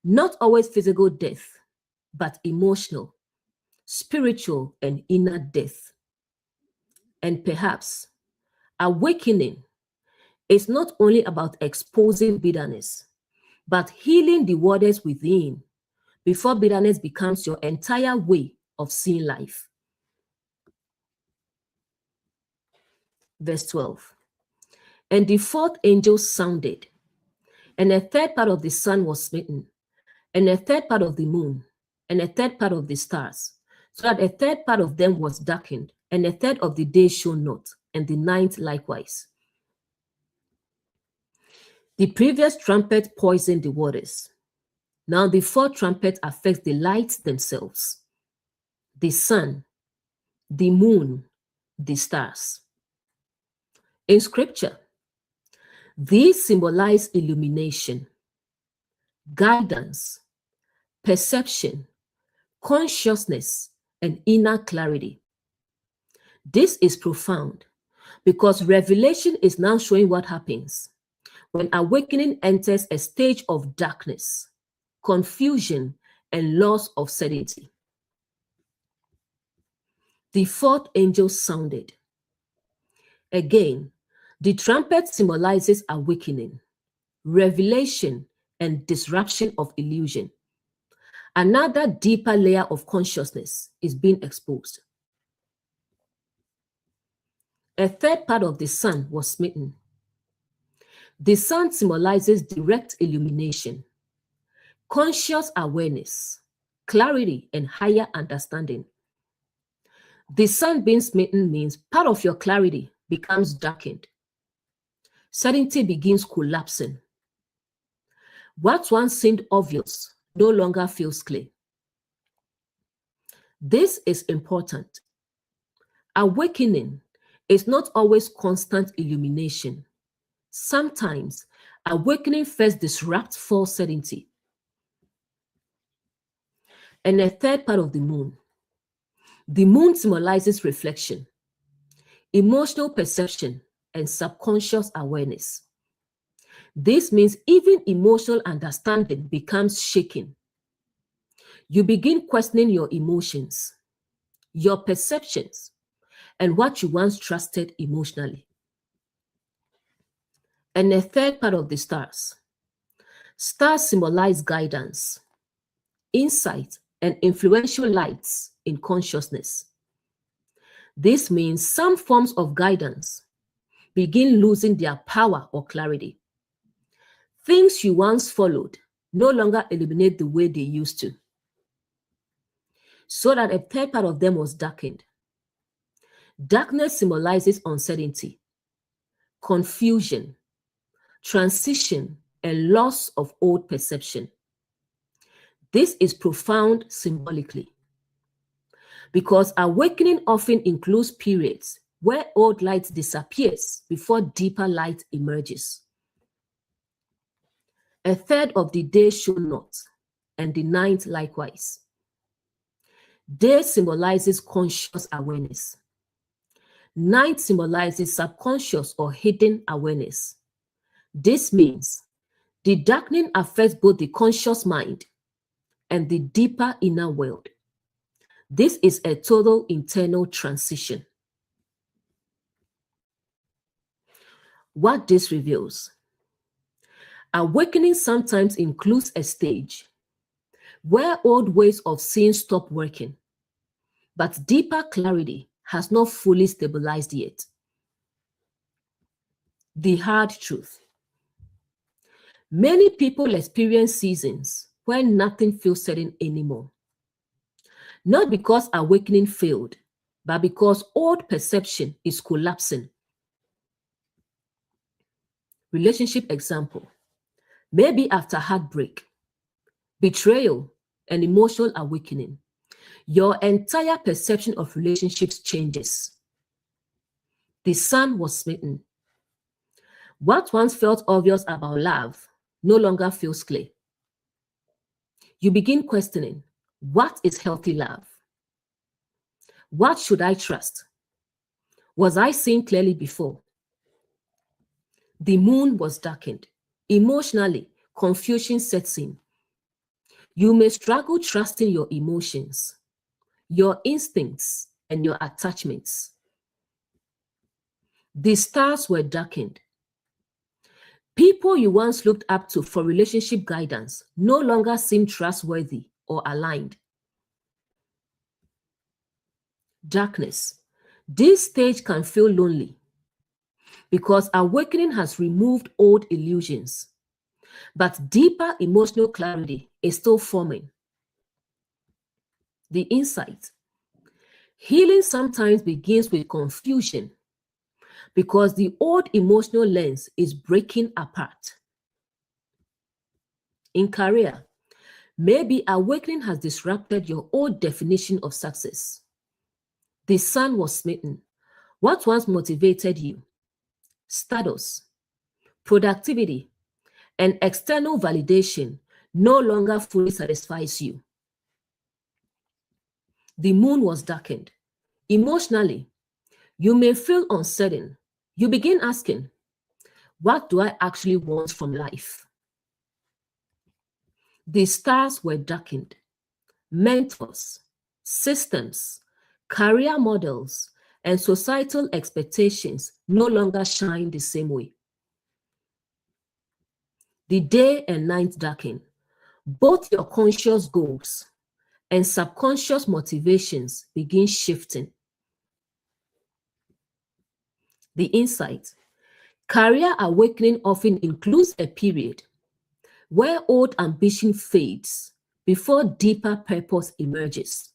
Not always physical death, but emotional, spiritual, and inner death. And perhaps awakening is not only about exposing bitterness, but healing the waters within before bitterness becomes your entire way of seeing life. Verse 12. And the fourth angel sounded, and a third part of the sun was smitten, and a third part of the moon, and a third part of the stars, so that a third part of them was darkened, and a third of the day shone not, and the ninth likewise. The previous trumpet poisoned the waters. Now the fourth trumpet affects the lights themselves, the sun, the moon, the stars. In scripture, these symbolize illumination, guidance, perception, consciousness, and inner clarity. This is profound because revelation is now showing what happens when awakening enters a stage of darkness, confusion, and loss of certainty. The fourth angel sounded. Again, the trumpet symbolizes awakening, revelation, and disruption of illusion. Another deeper layer of consciousness is being exposed. A third part of the sun was smitten. The sun symbolizes direct illumination, conscious awareness, clarity, and higher understanding. The sun being smitten means part of your clarity becomes darkened. Certainty begins collapsing. What once seemed obvious no longer feels clear. This is important. Awakening is not always constant illumination. Sometimes awakening first disrupts false certainty. And a third part of the moon. The moon symbolizes reflection, emotional perception, and subconscious awareness. This means even emotional understanding becomes shaken. You begin questioning your emotions, your perceptions, and what you once trusted emotionally. And a third part of the stars. Stars symbolize guidance, insight, and influential lights in consciousness. This means some forms of guidance begin losing their power or clarity. Things you once followed no longer illuminate the way they used to, so that a third part of them was darkened. Darkness symbolizes uncertainty, confusion, transition, and loss of old perception. This is profound symbolically, because awakening often includes periods where old light disappears before deeper light emerges. A third of the day shone not, and the ninth likewise. Day symbolizes conscious awareness. Night symbolizes subconscious or hidden awareness. This means the darkening affects both the conscious mind and the deeper inner world. This is a total internal transition. What this reveals: awakening sometimes includes a stage where old ways of seeing stop working, but deeper clarity has not fully stabilized yet. The hard truth: many people experience seasons when nothing feels certain anymore. Not because awakening failed, but because old perception is collapsing. Relationship example: maybe after heartbreak, betrayal, and emotional awakening, your entire perception of relationships changes. The sun was smitten. What once felt obvious about love no longer feels clear. You begin questioning, What is healthy love? What should I trust? Was I seeing clearly before? The moon was darkened. Emotionally, confusion sets in. You may struggle trusting your emotions, your instincts, and your attachments. The stars were darkened. People you once looked up to for relationship guidance no longer seem trustworthy or aligned. Darkness. This stage can feel lonely because awakening has removed old illusions, but deeper emotional clarity is still forming. The insight. Healing sometimes begins with confusion because the old emotional lens is breaking apart. In career, maybe awakening has disrupted your old definition of success. The sun was smitten. What once motivated you? Status, productivity, and external validation no longer fully satisfies you. The moon was darkened. Emotionally, you may feel uncertain. You begin asking, what do I actually want from life? The stars were darkened. Mentors, systems, career models, and societal expectations no longer shine the same way. The day and night darken. Both your conscious goals and subconscious motivations begin shifting. The insight. Career awakening often includes a period where old ambition fades before deeper purpose emerges.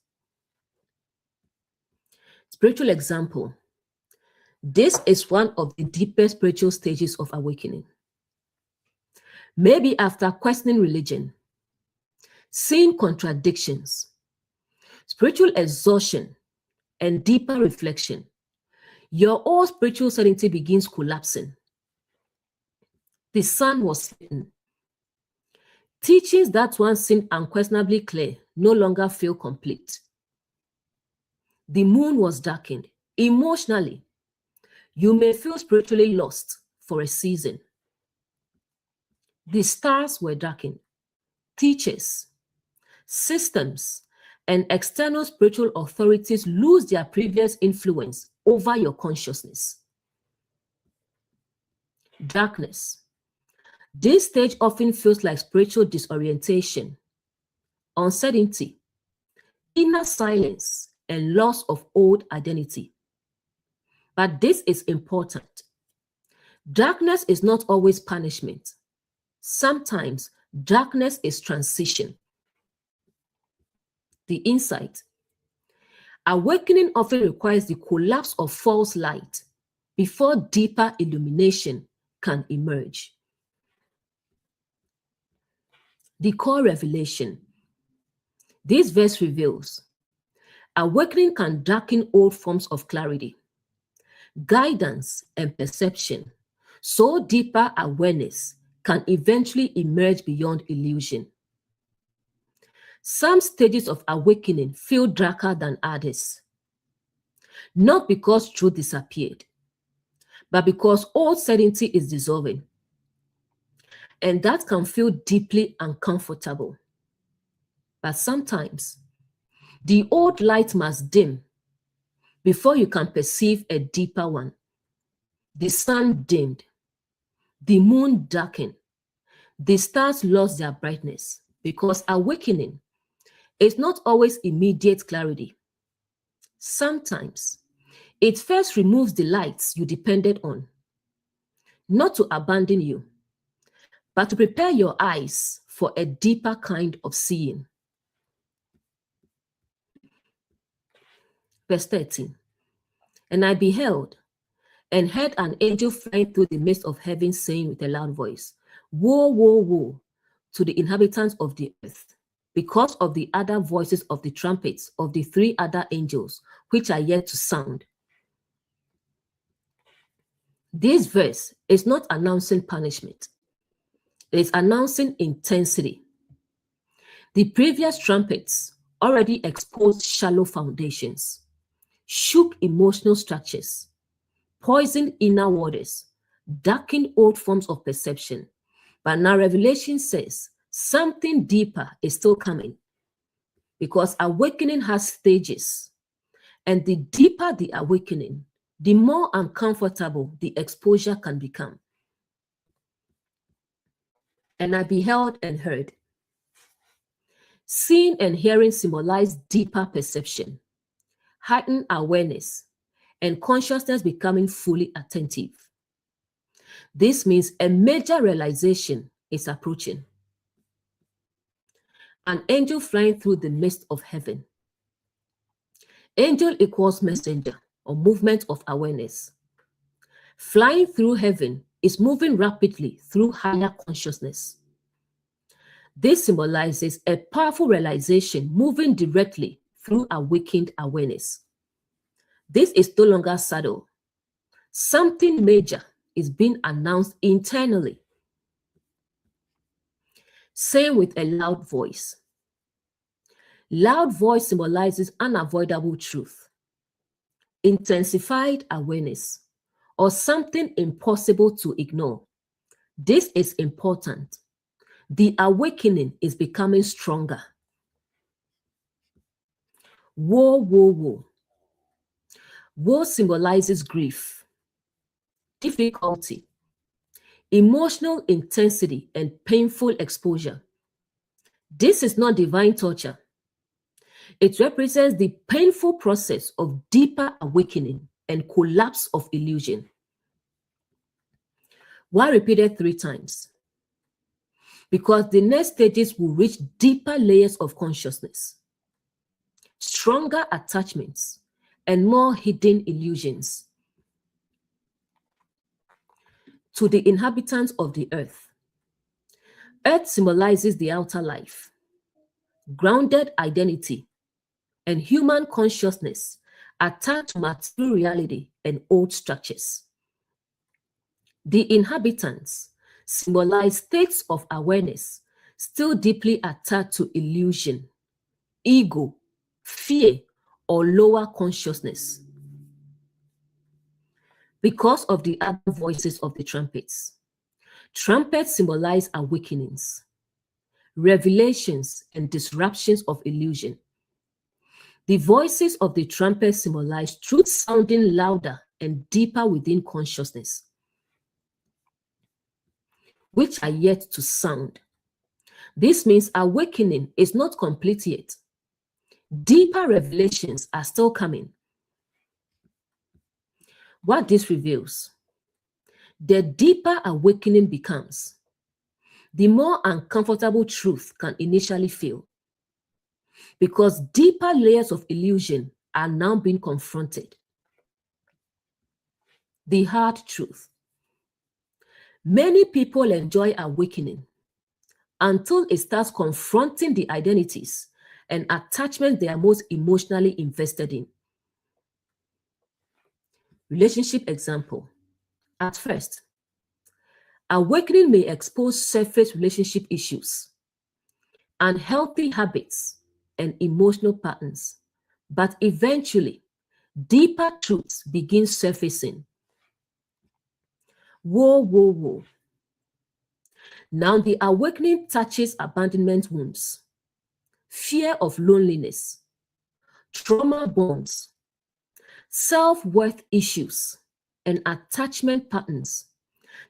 Spiritual example. This is one of the deepest spiritual stages of awakening. Maybe after questioning religion, seeing contradictions, spiritual exhaustion, and deeper reflection, your old spiritual certainty begins collapsing. The sun was smitten. Teachings that once seemed unquestionably clear no longer feel complete. The moon was darkened. Emotionally, you may feel spiritually lost for a season. The stars were darkened. Teachers, systems, and external spiritual authorities lose their previous influence over your consciousness. Darkness. This stage often feels like spiritual disorientation, uncertainty, inner silence, and loss of old identity. But this is important. Darkness is not always punishment. Sometimes darkness is transition. The insight. Awakening often requires the collapse of false light before deeper illumination can emerge. The core revelation. This verse reveals awakening can darken old forms of clarity, guidance, and perception, so deeper awareness can eventually emerge beyond illusion. Some stages of awakening feel darker than others, not because truth disappeared, but because old certainty is dissolving. And that can feel deeply uncomfortable. But sometimes the old light must dim before you can perceive a deeper one. The sun dimmed, the moon darkened, the stars lost their brightness because awakening is not always immediate clarity. Sometimes it first removes the lights you depended on, not to abandon you, but to prepare your eyes for a deeper kind of seeing. Verse 13. And I beheld and heard an angel flying through the midst of heaven, saying with a loud voice, Woe, woe, woe to the inhabitants of the earth, because of the other voices of the trumpets of the three other angels, which are yet to sound. This verse is not announcing punishment. It is announcing intensity. The previous trumpets already exposed shallow foundations, shook emotional structures, poisoned inner waters, darkened old forms of perception. But now Revelation says something deeper is still coming, because awakening has stages. And the deeper the awakening, the more uncomfortable the exposure can become. And I beheld and heard. Seeing and hearing symbolize deeper perception, heightened awareness, and consciousness becoming fully attentive. This means a major realization is approaching. An angel flying through the midst of heaven. Angel equals messenger or movement of awareness. Flying through heaven is moving rapidly through higher consciousness. This symbolizes a powerful realization moving directly through awakened awareness. This is no longer subtle. Something major is being announced internally. Saying with a loud voice. Loud voice symbolizes unavoidable truth, intensified awareness, or something impossible to ignore. This is important. The awakening is becoming stronger. Woe, woe, woe. Woe symbolizes grief, difficulty, emotional intensity, and painful exposure. This is not divine torture. It represents the painful process of deeper awakening and collapse of illusion. Why repeated 3 times? Because the next stages will reach deeper layers of consciousness, stronger attachments, and more hidden illusions. To the inhabitants of the earth. Earth symbolizes the outer life, grounded identity, and human consciousness attached to material reality and old structures. The inhabitants symbolize states of awareness still deeply attached to illusion, ego, fear, or lower consciousness. Because of the other voices of the trumpets. Trumpets symbolize awakenings, revelations, and disruptions of illusion. The voices of the trumpet symbolize truth sounding louder and deeper within consciousness, which are yet to sound. This means awakening is not complete yet. Deeper revelations are still coming. What this reveals, the deeper awakening becomes, the more uncomfortable truth can initially feel, because deeper layers of illusion are now being confronted. The hard truth. Many people enjoy awakening until it starts confronting the identities and attachments they are most emotionally invested in. Relationship example. At first, awakening may expose surface relationship issues, unhealthy habits, and emotional patterns, but eventually, deeper truths begin surfacing. Whoa, whoa, whoa. Now the awakening touches abandonment wounds, fear of loneliness, trauma bonds, self-worth issues, and attachment patterns.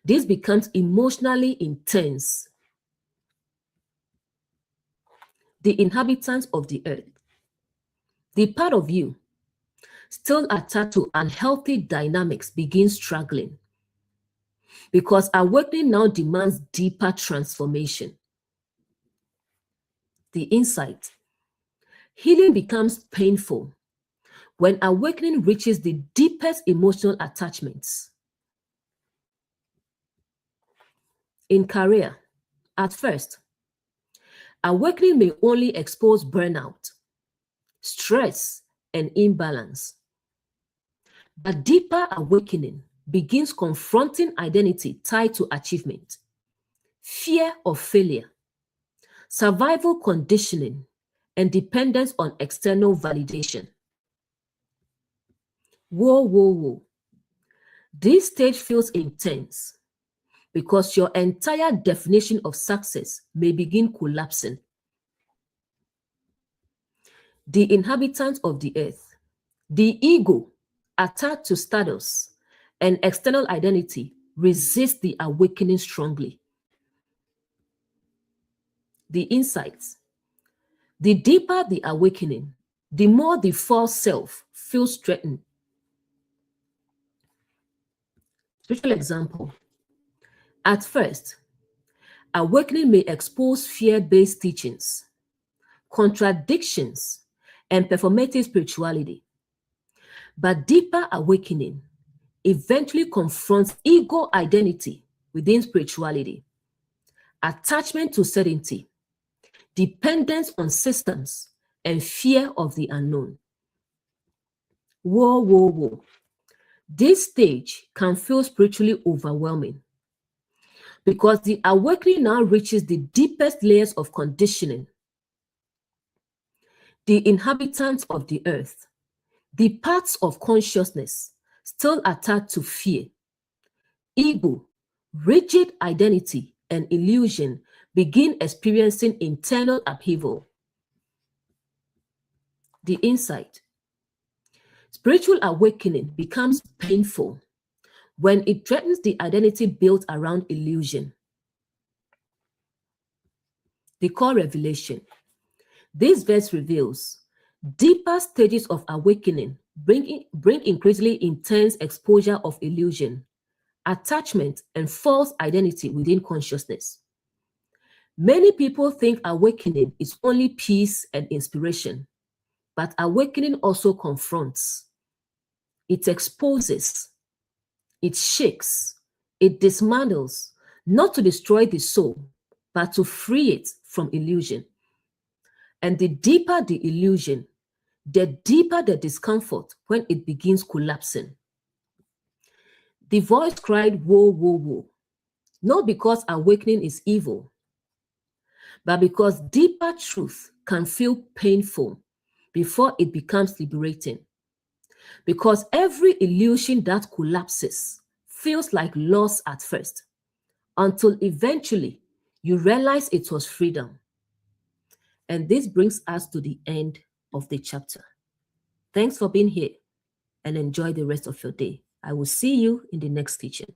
This becomes emotionally intense. The inhabitants of the earth, the part of you still attached to unhealthy dynamics, begins struggling, because awakening now demands deeper transformation. The insight. Healing becomes painful when awakening reaches the deepest emotional attachments. In career, at first, awakening may only expose burnout, stress, and imbalance. But deeper awakening begins confronting identity tied to achievement, fear of failure, survival conditioning, and dependence on external validation. Whoa, whoa, whoa. This stage feels intense because your entire definition of success may begin collapsing. The inhabitants of the earth, the ego, attached to status and external identity, resist the awakening strongly. The insights. The deeper the awakening, the more the false self feels threatened. Spiritual example. At first, awakening may expose fear-based teachings, contradictions, and performative spirituality. But deeper awakening eventually confronts ego identity within spirituality, attachment to certainty, dependence on systems, and fear of the unknown. Whoa, whoa, whoa. This stage can feel spiritually overwhelming because the awakening now reaches the deepest layers of conditioning. The inhabitants of the earth, the parts of consciousness still attached to fear, ego, rigid identity, and illusion begin experiencing internal upheaval. The insight. Spiritual awakening becomes painful when it threatens the identity built around illusion. The core revelation. This verse reveals deeper stages of awakening bring increasingly intense exposure of illusion, attachment, and false identity within consciousness. Many people think awakening is only peace and inspiration, but awakening also confronts. It exposes, it shakes, it dismantles, not to destroy the soul, but to free it from illusion. And the deeper the illusion, the deeper the discomfort when it begins collapsing. The voice cried, whoa, whoa, whoa, not because awakening is evil, but because deeper truth can feel painful before it becomes liberating. Because every illusion that collapses feels like loss at first, until eventually you realize it was freedom. And this brings us to the end of the chapter. Thanks for being here and enjoy the rest of your day. I will see you in the next teaching.